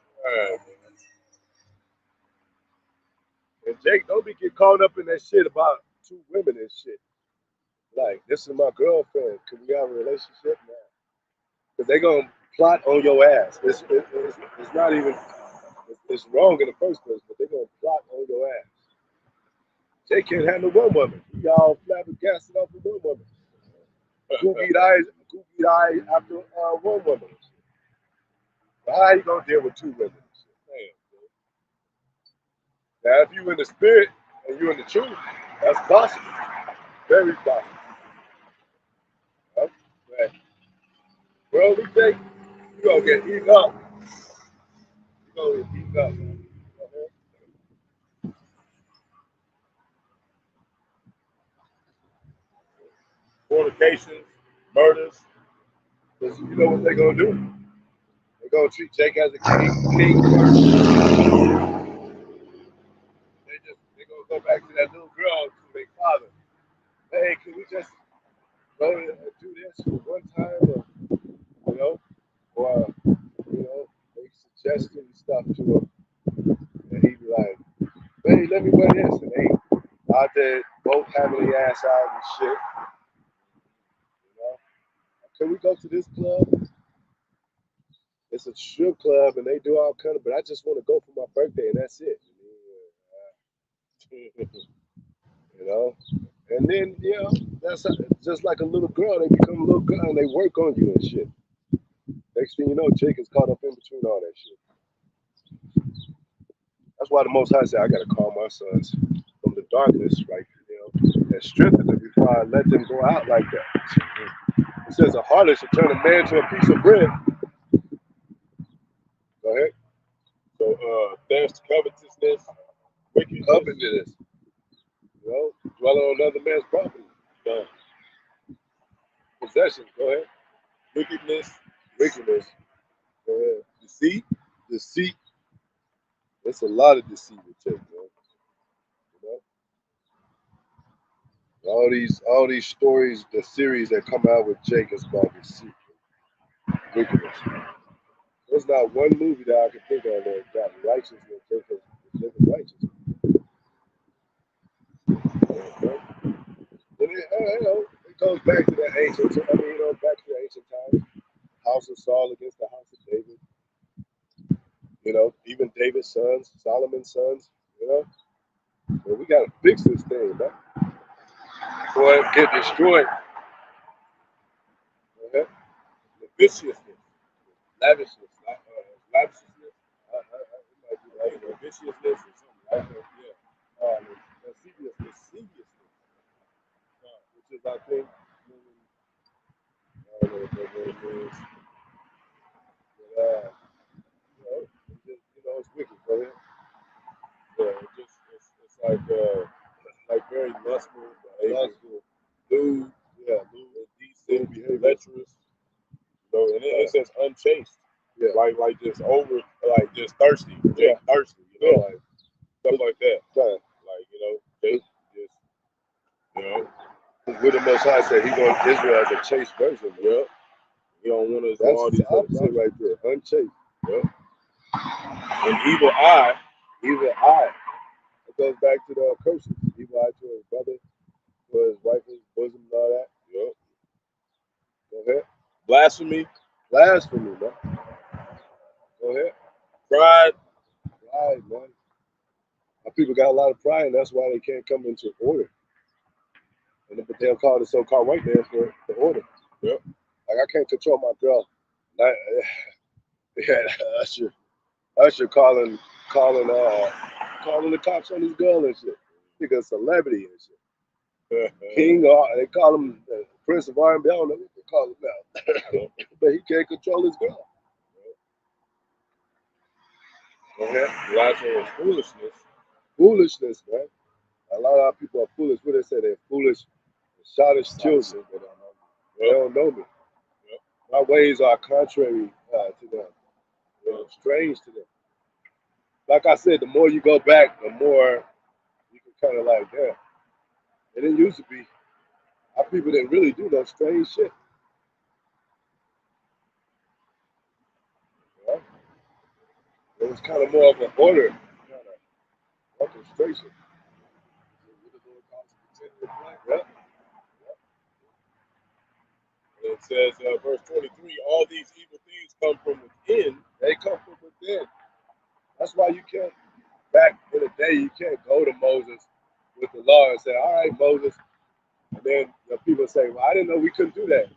And Jake, don't be get caught up in that shit about two women and shit. Like, this is my girlfriend. Can we have a relationship now? Because they going to plot on your ass. It's not even, it's wrong in the first place, but they're going to plot on your ass. Jay can't handle one woman. He all flabbergasted off of one woman. Goofy eyes after one woman. But how you gonna deal with two women? Now, if you in the spirit and you in the truth, that's possible. Very possible. Okay. Worldly Jake, you gonna get eaten up. You gonna get eaten up, man. Fornications, murders. Because you know what they're gonna do? They're gonna treat Jake as a king first. They're gonna go back to that little girl to their father. Hey, can we just go and do this for one time, or make suggestions stuff to him, and he'd be like, "Hey, let me wear this," and they out there both having their ass out and shit. Can we go to this club? It's a strip club, and they do all kind of. But I just want to go for my birthday, and that's it. And then that's just like a little girl. They become a little girl, and they work on you and shit. Next thing you know, Jake is caught up in between all that shit. That's why the Most High said, I got to call my sons from the darkness, right? And strengthen them before I let them go out like that. It says a harlot should turn a man to a piece of bread. Go ahead. So theft, covetousness, wickedness. Covetousness. Dwelling on another man's property. Possession. Go ahead. Wickedness. Go ahead. Deceit. There's a lot of deceit with Jake, man. All these stories, the series that come out with Jake is about deceit, wickedness. There's not one movie that I can think of that got righteousness. Jake is righteous. And it goes back to the ancient. Back to the ancient times. House of Saul against the house of David. Even David's sons, Solomon's sons. But we gotta fix this thing, man. Before it get destroyed. Viciousness. Lavishness. Lasciviousness. Viciousness or something like that. Yeah. Lasciviousness. Which is, I think, I don't know what that word is. But, it's wicked, brother. Yeah, it's like very lustful, lewd, indecent, lecherous. And it says unchaste. Yeah. Like just over, like just thirsty. Yeah. Thirsty, like stuff like that. Right. With the Most High said he wants Israel as a chaste version. Yeah. He don't want us all these opposite right there. Unchaste. Yeah. An evil eye. It goes back to the curses. Evil eye to his brother, to his wife, his bosom, and all that. Yep. Go ahead. Blasphemy, man. Go ahead. Pride, man. Our people got a lot of pride, and that's why they can't come into order. But they'll call the so-called white man for order. Yep. Like, I can't control my girl. Usher calling the cops on his girl and shit. He a celebrity and shit. King, they call him Prince of R&B. I don't know what they call him now. But he can't control his girl. Blasphemy, foolishness, man. A lot of people are foolish. What they say? They're foolish, childish children. They don't know me. My ways are contrary to them. Strange to them. Like I said, the more you go back, the more you can kind of like, damn. It didn't used to be. Our people didn't really do no strange shit. It was kind of more of an order, kind of orchestration. It says, verse 23, all these evil things come from within. They come from within. That's why you can't, back in the day, you can't go to Moses with the law and say, all right, Moses. And then the people say, well, I didn't know we couldn't do that.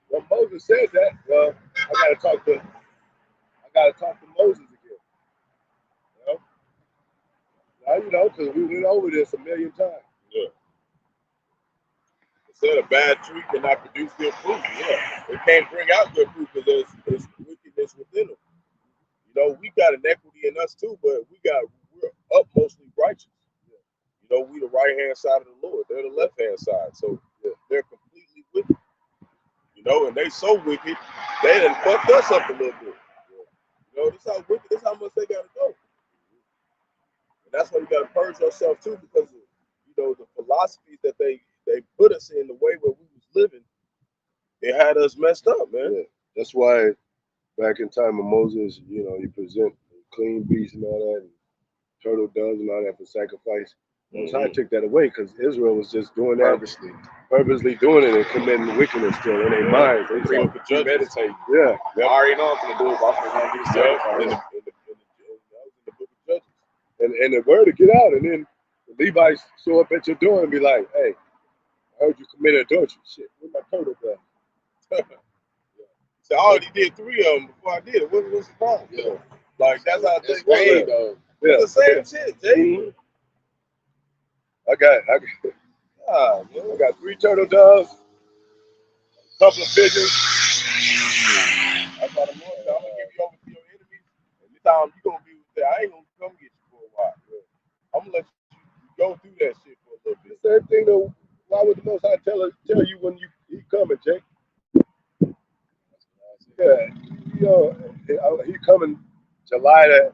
Well, Moses said that. Well, I got to talk to Moses again. Now, because we went over this a million times. Yeah. It said a bad tree cannot produce good fruit. Yeah. It can't bring out good fruit because there's wickedness within them. We got inequity in us too, but we're utmostly righteous. Yeah. We the right hand side of the Lord. They're the left hand side. So they're completely wicked. And they so wicked, they done fucked us up a little bit. This how wicked, this how much they gotta go. And that's why we gotta purge ourselves too, because of, the philosophies that they put us in, the way where we was living, it had us messed up, man. Yeah. That's why back in time of Moses, you present clean beasts and all that, and turtle doves and all that for sacrifice. I took that away because Israel was just doing that, purposely doing it and committing wickedness still in their minds. They bring up the judge, meditate. Yeah. I already know I'm going to do it, but I'm going to do sacrifice. In the book of Judges. And the word to get out, and then the Levites show up at your door and be like, hey, I heard you committed adultery. Shit, where's my turtle dove? So I already did 3 of them before I did it. What's the problem? Yeah. Like, that's how I think. Though. Yeah. It's the same shit, Jay. Mhm. I got 3 turtle doves, a couple of pigeons. I thought I'm gonna give you over to your enemies. And this time you gonna be with that. I ain't gonna come get you for a while. I'm gonna let you go through that shit for a little bit. The same thing though. Why would the Most High tell you when he coming, Jake? Yeah, he coming July the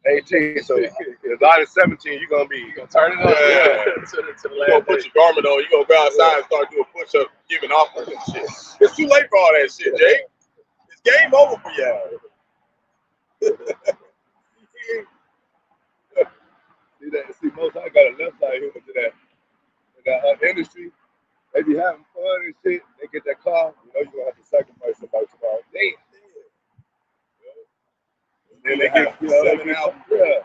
18th. So July the 17th, you're gonna Turn it up. Yeah. To the You gonna last put day. your garment on, you gonna go outside and start doing push-ups, giving offers and shit. It's too late for all that shit, Jay. It's game over for y'all. See, Most High got a left side humor to that industry. They be having fun and shit. They get that car, you're gonna have to sacrifice somebody tomorrow. Damn. And they get 7 out. Yeah.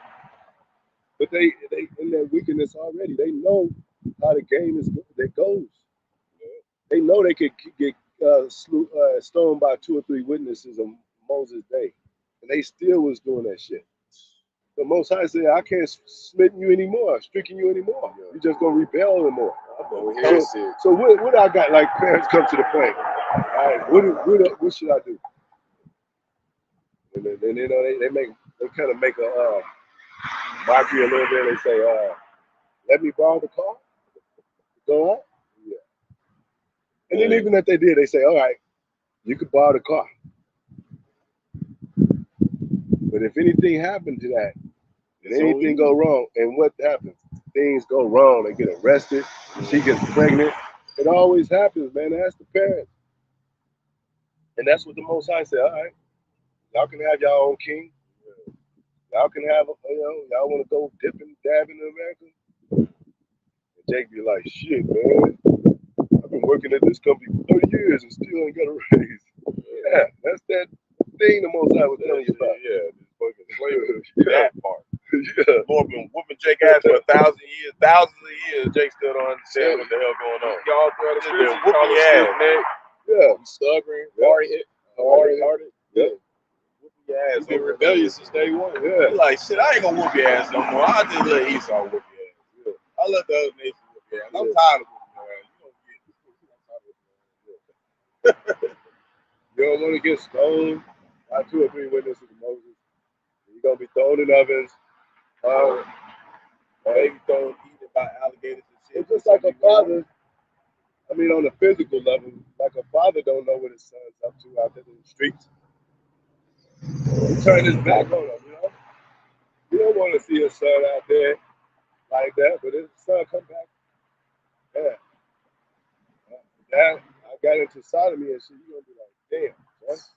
But they in their wickedness already. They know how the game goes. They know they could get stoned by 2 or 3 witnesses on Moses' day, and they still was doing that shit. The Most High said, "I can't smitten you anymore, stricken you anymore. You're just gonna rebel anymore." So what I got? Like parents come to the point. All right, what should I do? And then they kind of make a mockery a little bit. They say, "Let me borrow the car." Go out. Yeah. And then even if they did, they say, "All right, you could borrow the car." But if anything happened to that, and anything go wrong, and what happens? Things go wrong. They get arrested. She gets pregnant. It always happens, man. Ask the parents. And that's what the Most High said. All right, y'all can have y'all own king. Y'all can have, y'all want to go dipping, dabbing in America. And Jake be like, "Shit, man. I've been working at this company for 30 years and still ain't got a raise." Yeah, that's that thing the Most High was telling you about. Yeah, this fucking slavery. That part. Yeah. Lord been whooping Jake ass for 1,000 years, thousands of years. Jake still don't understand what the hell going on. Y'all throughout the Just streets, been whooping your ass, man. Yeah. stubborn, Hard-hearted. Yeah. Whooping your ass. You've been rebellious since day one. You like, shit, I ain't gonna whoop your ass no more. I'll just let Esau whoop your ass. Yeah. I'll let the other nation whoop your ass. I'm tired of whooping your ass. You don't want to get stoned by 2 or 3 witnesses of Moses. You're going to be thrown in ovens. Maybe thrown eaten by alligators and shit. It's just like a father. I mean, on a physical level, like a father don't know what his son's up to out there in the streets. He turned his back on him, You don't want to see his son out there like that, but his son come back. Yeah. Dad, I got into sodomy and shit. You're going to be like, damn, son.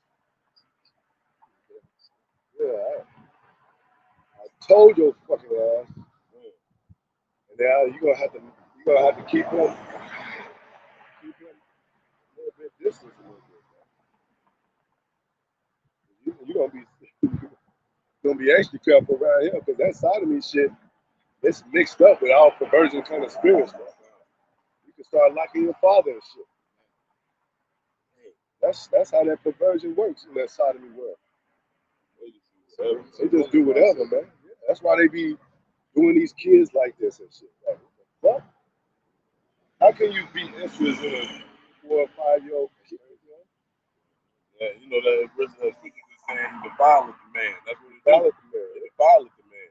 Yeah, I told your fucking ass. And now you're gonna have to keep him a little bit distant a little bit. You're gonna be extra careful around here because that sodomy shit, it's mixed up with all perversion kind of spirits. You can start locking your father and shit. That's how that perversion works in that sodomy world. They just do whatever, man. That's why they be doing these kids like this and shit. Like, what? How can you be interested in a 4 or 5-year-old kid? Yeah, that original scripture is saying you defile the man. That's what it Defile is. the man. Defile the man.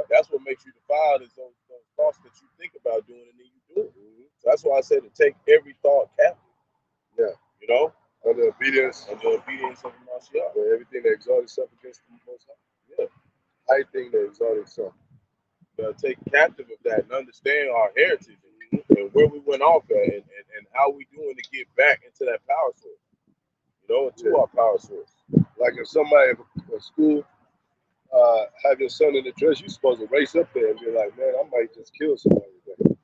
That's what makes you defiled is those thoughts that you think about doing and then you do it. So that's why I said to take every thought captive. Yeah. Under obedience of the Mashiach. Everything that exalts itself against the Most High. Yeah. High thing that exalts itself. Take captive of that and understand our heritage and where we went off at and how we doing to get back into that power source. Into our power source. Like if somebody at school have your son in the dress, you're supposed to race up there and be like, man, I might just kill somebody today.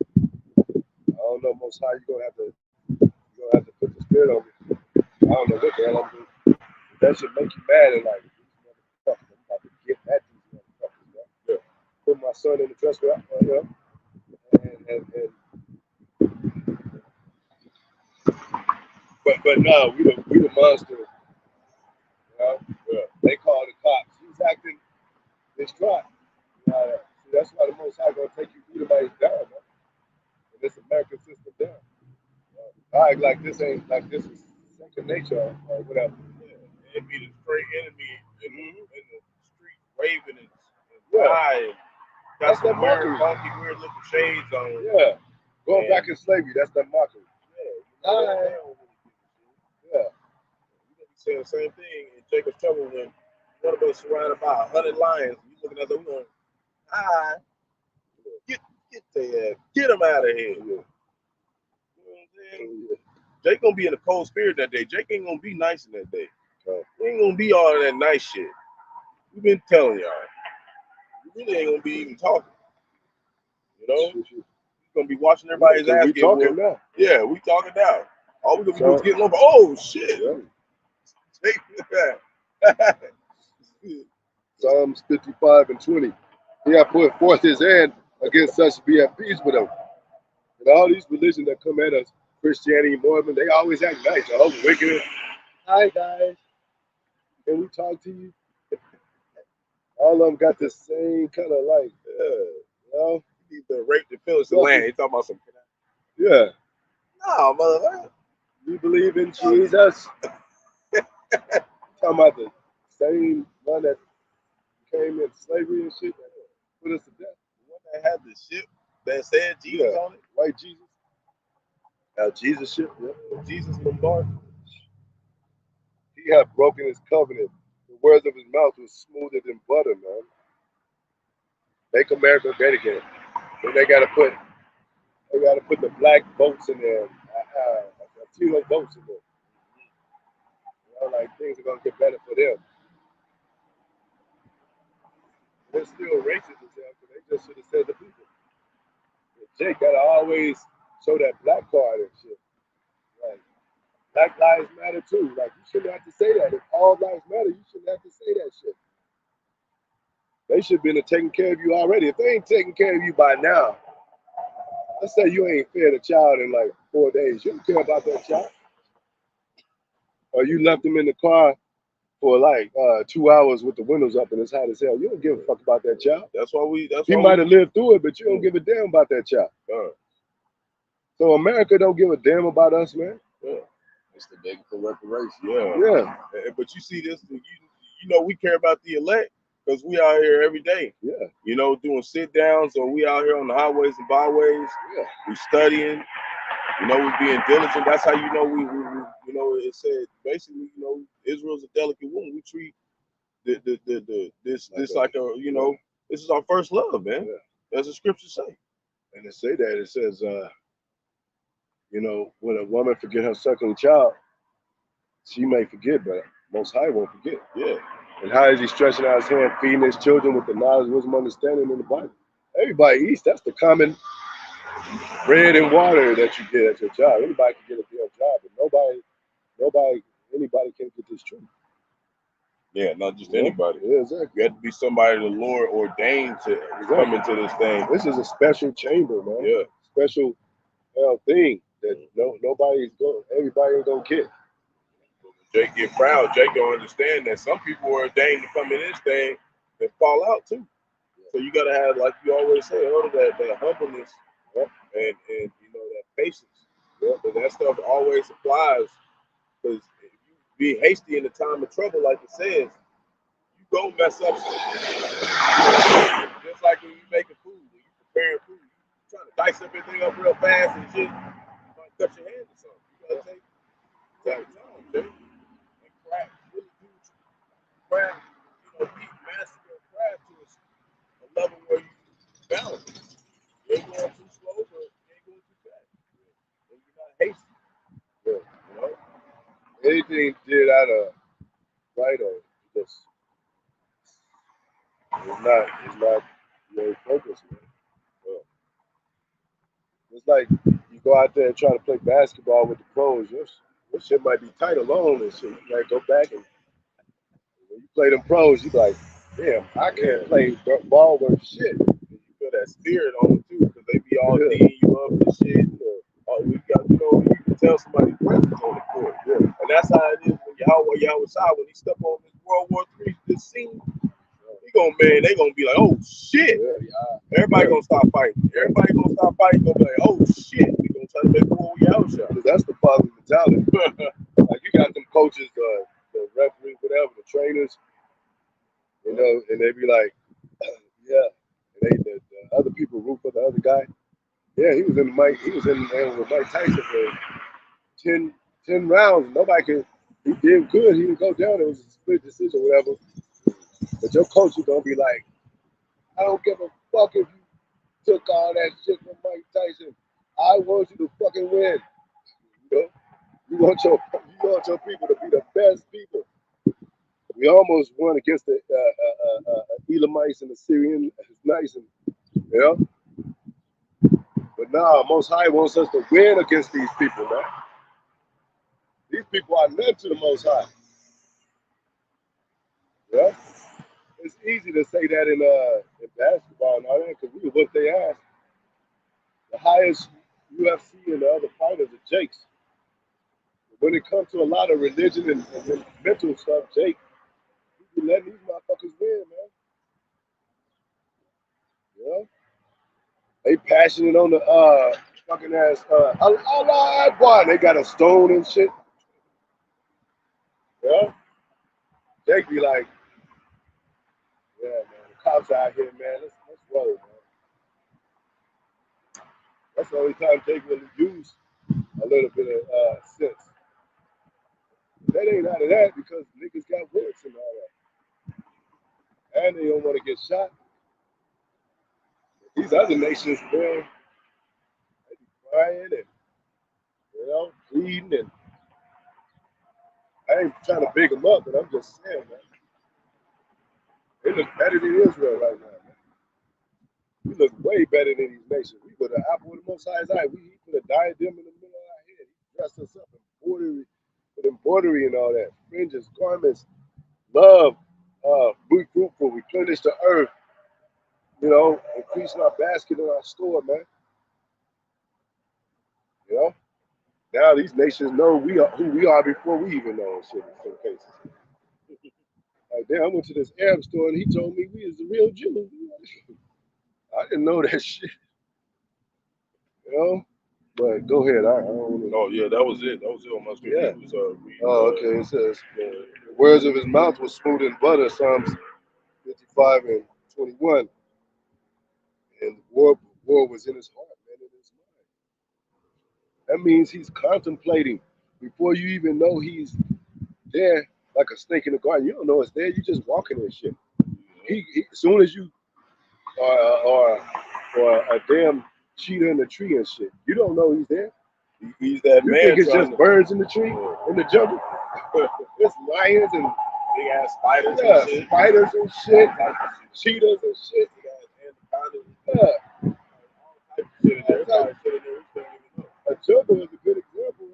I don't know, Most High, you're gonna have to put the spirit on me. I don't know what the hell I'm doing. That should make you mad and like, these motherfuckers, I'm about to get at these motherfuckers. Yeah. Put my son in the dress without, but no, we the monster. They call the cops. He's acting distraught. That's why the Most High gonna take you Edomites down, man. And this American system down. I act like this ain't like this is second nature or whatever. Yeah. It'd be the straight enemy in the street waving and crying. Got some weird, funky, weird looking shades on. Yeah. Going back in slavery, that's that mockery. Yeah. Yeah. You're gonna be saying the same thing in Jacob's Trouble when one of us surrounded by 100 lions. You looking at them going, hi. Get their ass. Get them out of here. Yeah. You know what I'm saying? Yeah. Jake gonna be in a cold spirit that day. Jake ain't gonna be nice in that day. He ain't gonna be all of that nice shit. We've been telling y'all. We really ain't gonna be even talking. You know? He's gonna be watching everybody's ass get whooped. Now. Yeah, we talking now. All we gonna be doing is getting over. Oh shit. Yeah. Psalms 55:20. He hath put forth his hand against such to be at peace with them. And all these religions that come at us, Christianity, Mormon, they always act nice. I hope wicked. Hi guys. Can we talk to you? All of them got the same kind of like, you know? You need to rape the Phyllis land. He talking about some. Yeah. No, motherfucker. You believe in Jesus? Talking about the same one that came in slavery and shit that put us to death. The one that had the ship that said Jesus on it? White Jesus. Jesus ship, yeah. Jesus Lombard. He had broken his covenant. The words of his mouth was smoother than butter, man. Make America great again. Then they gotta put the black boats in there, Latino boats in there. You know, like things are gonna get better for them. They're still racist as hell, so they just should have said the people. Jake gotta always show that black card and shit. Like, Black Lives Matter too. Like, you shouldn't have to say that. If all lives matter, you shouldn't have to say that shit. They should have been taking care of you already. If they ain't taking care of you by now, let's say you ain't fed a child in like 4 days. You don't care about that child. Or you left them in the car for like 2 hours with the windows up and it's hot as hell. You don't give a fuck about that child. He might have lived through it, but you don't give a damn about that child. So America don't give a damn about us, man. Yeah. It's the big for reparations. Yeah. But you see this, you know, we care about the elect because we out here every day. Yeah. You know, doing sit downs, or we out here on the highways and byways. Yeah. We studying. You know, we being diligent. That's how you know we you know, it said basically, you know, Israel's a delicate woman. We treat this like a, you know, this is our first love, man. Yeah. As the scriptures say. And it say that, it says, you know, when a woman forget her suckling child, she may forget, but Most High won't forget. Yeah. And how is he stretching out his hand, feeding his children with the knowledge, wisdom, understanding in the Bible? Everybody eats. That's the common bread and water that you get at your job. Anybody can get a damn job, but anybody can get this truth. Yeah, not just anybody. Yeah, exactly. You have to be somebody the Lord ordained to come into this thing. This is a special chamber, man. Yeah. Special thing that everybody ain't gonna get. Jake get proud. Jake don't understand that some people are ordained to come in this thing and fall out too. So you gotta have, like you always say, that humbleness, and you know, that patience. But that stuff always applies, because if you be hasty in the time of trouble, like it says, you go mess up something. Just like when you making food, when you preparing food, you trying to dice everything up real fast and shit, you might cut your hand or something. You gotta take time, Jake. Craft, really do craft, you know, master your craft to a level where you balance. You ain't going too slow, but you ain't going too fast. And you're not hasty. Yeah. You know? Anything did out of right or just it's not your focus, man. It's like you go out there and try to play basketball with the pros. Your shit might be tight alone and shit. You might go back and when you play them pros, you be like, damn, I can't play ball worth shit. You feel that spirit on them too, because they be all teeing you up and shit. We got, you know, you can tell somebody's presence on the court. Yeah. And that's how it is when Yahawashi, when he stepped on this World War III, this scene, he they gonna be like, oh shit. Everybody gonna stop fighting. Everybody gonna stop fighting. Gonna be like, oh shit. We gonna try to make war with Yahawashi. That's the positive mentality. Like you got them coaches, the referees, whatever, the trainers, you know, and they be like, yeah. And the other people root for the other guy. Yeah, he was in there with Mike Tyson for 10 rounds. Nobody could. He did good. He didn't go down. It was a split decision, whatever. But your coach is gonna be like, I don't give a fuck if you took all that shit from Mike Tyson. I want you to fucking win. You know, you want your people to be the best people. We almost won against the Elamites and the Syrian. It's nice, and you know. But now, Most High wants us to win against these people, man. These people are led to the Most High. Yeah, it's easy to say that in basketball and all that because we whoop their ass. The highest UFC and the other fighters are Jakes. But when it comes to a lot of religion and mental stuff, Jake, he be letting these motherfuckers win, man. You know? They passionate on the fucking ass Allah Akbar. They got a stone and shit. Yeah. Jake be like, yeah, man, the cops out here, man. Let's roll, man. That's the only time Jake really use a little bit of sense. That ain't out of that because niggas got bullets and all that. And they don't want to get shot. These other nations, man, they be crying and, you know, bleeding. And I ain't trying to big them up, but I'm just saying, man. They look better than Israel right now, man. We look way better than these nations. We put an apple in the Most High's eye. He put a diadem in the middle of our head. He dressed us up with embroidery and all that. Fringes, garments, love, be fruitful, replenish the earth, you know, increasing our basket in our store, man. You know? Now these nations know who we are before we even know shit in some cases. Like, damn, I went to this Arab store and he told me we was the real Jews. I didn't know that shit. You know? But go ahead. I don't know. Oh yeah, that was it. That was it on my screen. Yeah. Okay. It says the words of his mouth was smooth and butter. Psalms 55 and 21. And war was in his heart, man, in his mind. That means he's contemplating before you even know he's there, like a snake in the garden. You don't know it's there. You just walking and shit. He as soon as you or a damn cheetah in the tree and shit, you don't know he's there. He's that you man. Think it's just birds in the tree, in the jungle. It's lions and big ass spiders. Yeah, and shit. Spiders and shit, cheetahs and shit. Yeah. A jungle is a good example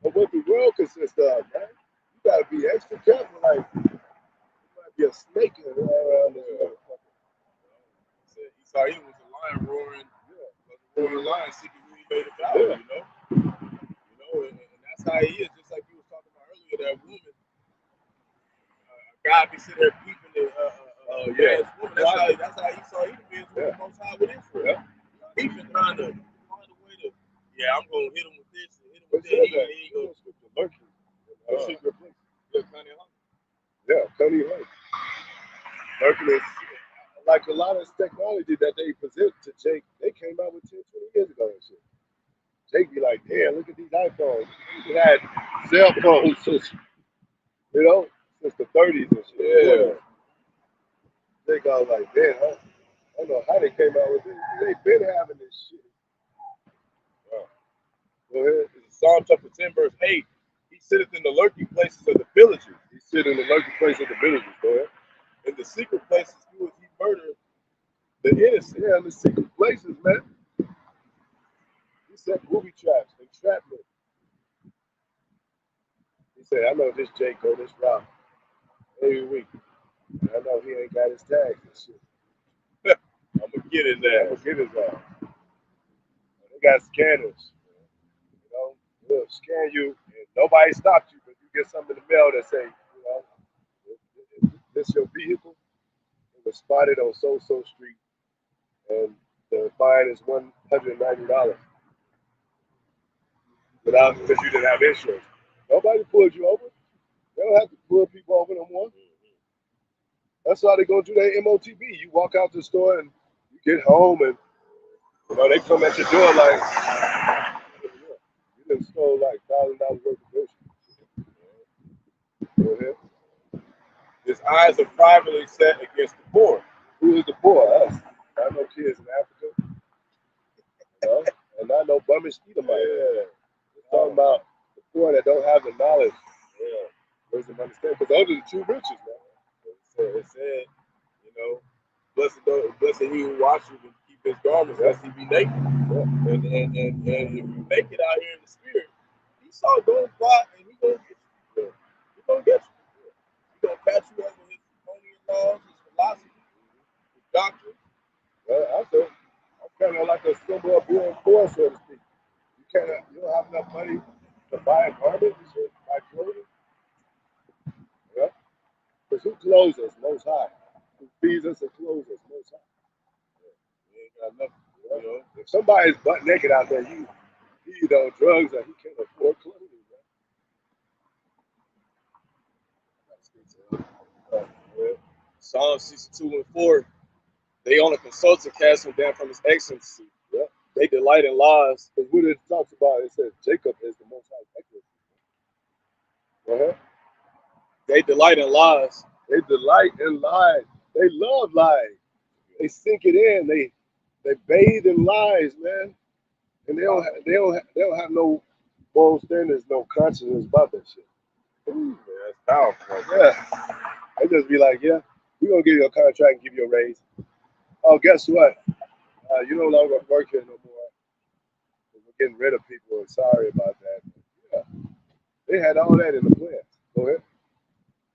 of what the world consists of, man. You gotta be extra careful, like there might be a snake around there. He saw he was a lion roaring, a roaring lion seeking who he made a battle, you know, and that's how he is. Just like you was talking about earlier, that woman, a guy be sitting there peeping at woman. That's how he saw he was the Most High with Israel. He been trying to find a way to, I'm gonna hit him with this and hit him with that. He goes lurking. Secret place. Yeah, Coney Lake. Lurking is like a lot of technology that they present to Jake. They came out with 10, 20 years ago and shit. Jake be like, damn, look at these iPhones. We had cell phones since, you know, since the 30s and shit. Yeah. Jake was like, damn, I don't know how they came out with this. They been having this shit. Go ahead. Psalm chapter 10, verse 8. He sitteth in the lurking places of the villages. He sit in the lurking places of the villages. Go ahead. In the secret places, he murder the innocent. Yeah, in the secret places, man. He set booby traps and entrapment. He said, I know this Jake go this route every week. And I know he ain't got his tags and shit. I'm gonna get his ass. They got scanners. You know, they'll scan you and nobody stopped you, but you get something in the mail that say, you know, this your vehicle. was spotted on So Street, and the fine is $190 without because you didn't have insurance. Nobody pulled you over. They don't have to pull people over no more. That's how they're gonna do their MOTB. You walk out the store and you get home, and they come at your door like you done stole like $1,000 worth of groceries. Go ahead. His eyes are privately set against the poor. Who is the poor? Us. Not no kids in Africa. And not no bummish Edomite. Yeah. We're talking about the poor that don't have the knowledge. Yeah. Wisdom, understand. Because those are the true riches, man. It said, blessed he who washes and keep his garments, lest he be naked. Yeah. And if you make it out here in the spirit, Esau don't fly, and he gonna get you. Yeah. He gonna get you. Yeah. He gonna patch you up with his Draconian laws, his philosophy, his doctrine. Well, I'm kind of like a symbol of being poor, so to speak. You don't have enough money to buy a garment and shit, buy clothing. Yeah. Because who clothes us most high? Who feeds us and clothes us most high? Yeah. You ain't got nothing. If somebody's butt naked out there, he on drugs or he can't afford clothing. Right? Psalm 62:4. They on a consultant cast him down from his excellency. Yeah. They delight in lies. Because what it talks about, it says Jacob is the most high excellency. Go ahead. They delight in lies. They delight in lies. They love lies. They sink it in. They bathe in lies, man. And they don't have no moral standards, no conscience about that shit. Ooh, man, that's powerful. Yeah. They just be like, yeah, we're gonna give you a contract and give you a raise. Oh, guess what? You no longer work here no more. We're getting rid of people, and sorry about that. Yeah. They had all that in the plan. Go ahead.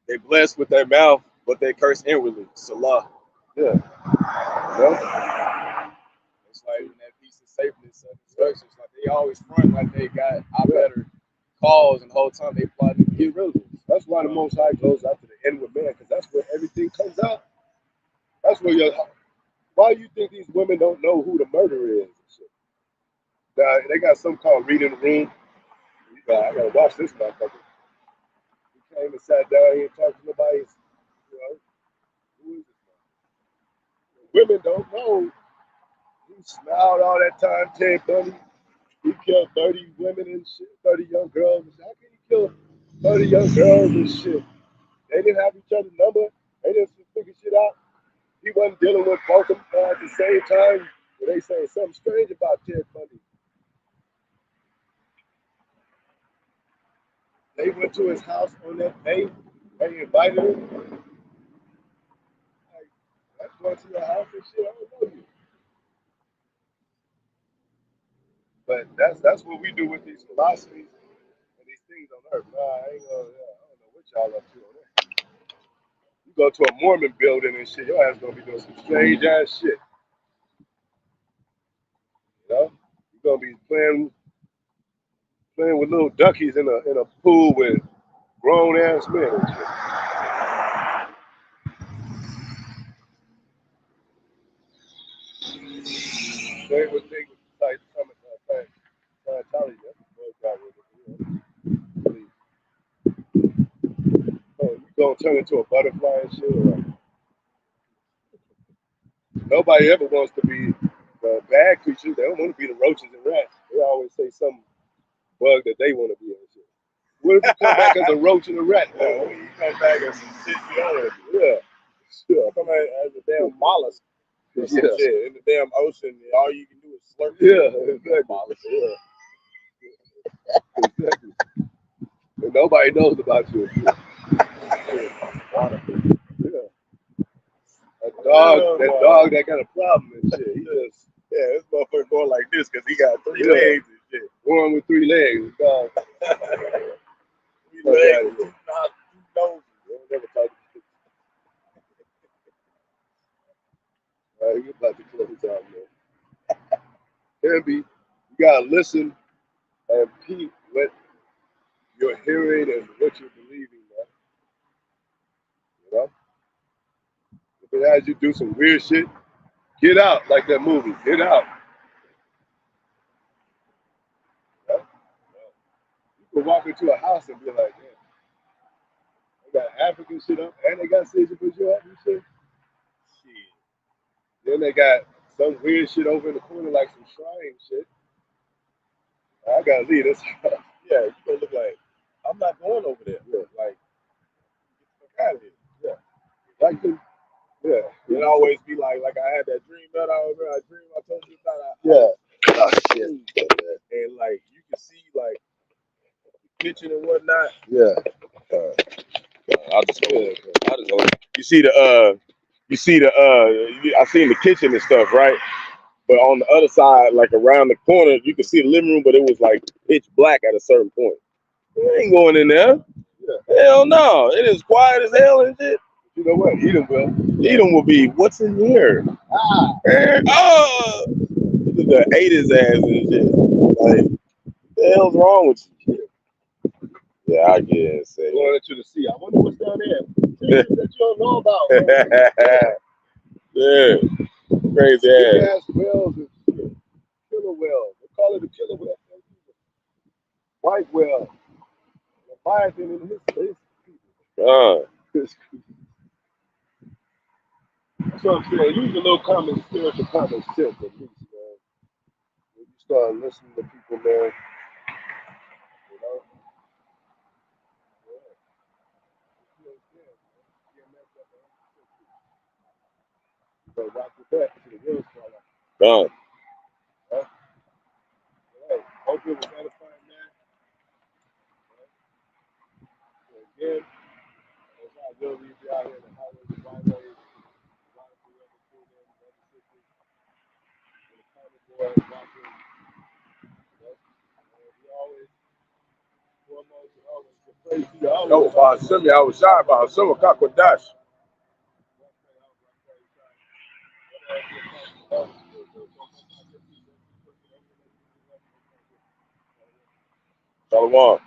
They bless with their mouth, but they curse inwardly. Salah. Yeah. It's like in that piece of safeness of instructions, like they always front like they got our better cause, and the whole time they plotting to get rid of us. That's why the Most High goes after the inward man, because that's where everything comes out. That's where why do you think these women don't know who the murderer is? Now, they got something called reading the room. I gotta watch this motherfucker. He came and sat down here and talked to nobody. Who is this man? Women don't know. He smiled all that time, Ted Bundy. He killed 30 women and shit, 30 young girls. How can he kill 30 young girls and shit? They didn't have each other's number. They didn't figure shit out. He wasn't dealing with both of them at the same time. They saying something strange about Ted Bundy. They went to his house on that day. They invited him. Like, that's going to your house and shit. I don't know you. But that's what we do with these philosophies and these things on earth. Nah, I don't know what y'all up to on that. You go to a Mormon building and shit, your ass gonna be doing some strange ass shit. You're gonna be playing with little duckies in a pool with grown ass men and shit. Same with things like Scientology. You gonna turn into a butterfly and shit? Or nobody ever wants to be the bad creatures. They don't want to be the roaches and rats. They always say some bug that they want to be and shit. What if you come back as a roach and a rat? Man, you come back as some shit you don't want to do. Yeah. Sure. Come back as a damn mollusk. Or some shit in the damn ocean, and all you can do is slurp. Yeah, exactly. Yeah. Exactly. And nobody knows about you. Yeah. That dog that got a problem and shit. He just this motherfucker going like this because he got 3 legs and shit. Born with 3 legs. Dog. 3 legs, 2 noses. Never talk to you. All right, you about to close out, man. Canby, you gotta listen and peep what you're hearing and what you're believing, man. If it as you do some weird shit, get out like that movie. Get out. Yeah. You can walk into a house and be like, yeah, they got African shit up and they got Caesar Brazil up and shit. Then they got some weird shit over in the corner like some shrine shit. I gotta leave this. Yeah, you gonna look like I'm not going over there. Yeah. Like, get the fuck out of here. Yeah. Like the, yeah. It always be like I had that dream that I told you about. Yeah. Oh, shit. And like you can see like the kitchen and whatnot. Yeah. I'll just go. You see the I seen the kitchen and stuff, right? But on the other side, like around the corner, you could see the living room, but it was like pitch black at a certain point. You ain't going in there. Yeah. Hell no. It is quiet as hell and shit. You know what? Edom will. Edom will be, what's in here? The ate his ass and shit. Like, what the hell's wrong with you? Yeah, I guess. Going into the sea. I wonder what's down there. That you don't know about. Yeah. Crazy ass. Wells and shit. Killer well. They call it a killer well. White well. Leviathan in his people. That's what I'm saying. Use a little common spiritual common sense at least, man. When you start listening to people, man, you know? Yeah. You understand, man. GMS Oklahoma Camp. So rock with that to the wheels fall off. Done. Huh? Hey, hopefully it was satisfying, man. So again, as I will leave you out here in the highways and byways. Oh, Bahasham, Yahawashi, Bahasham, Qadash. Shalom.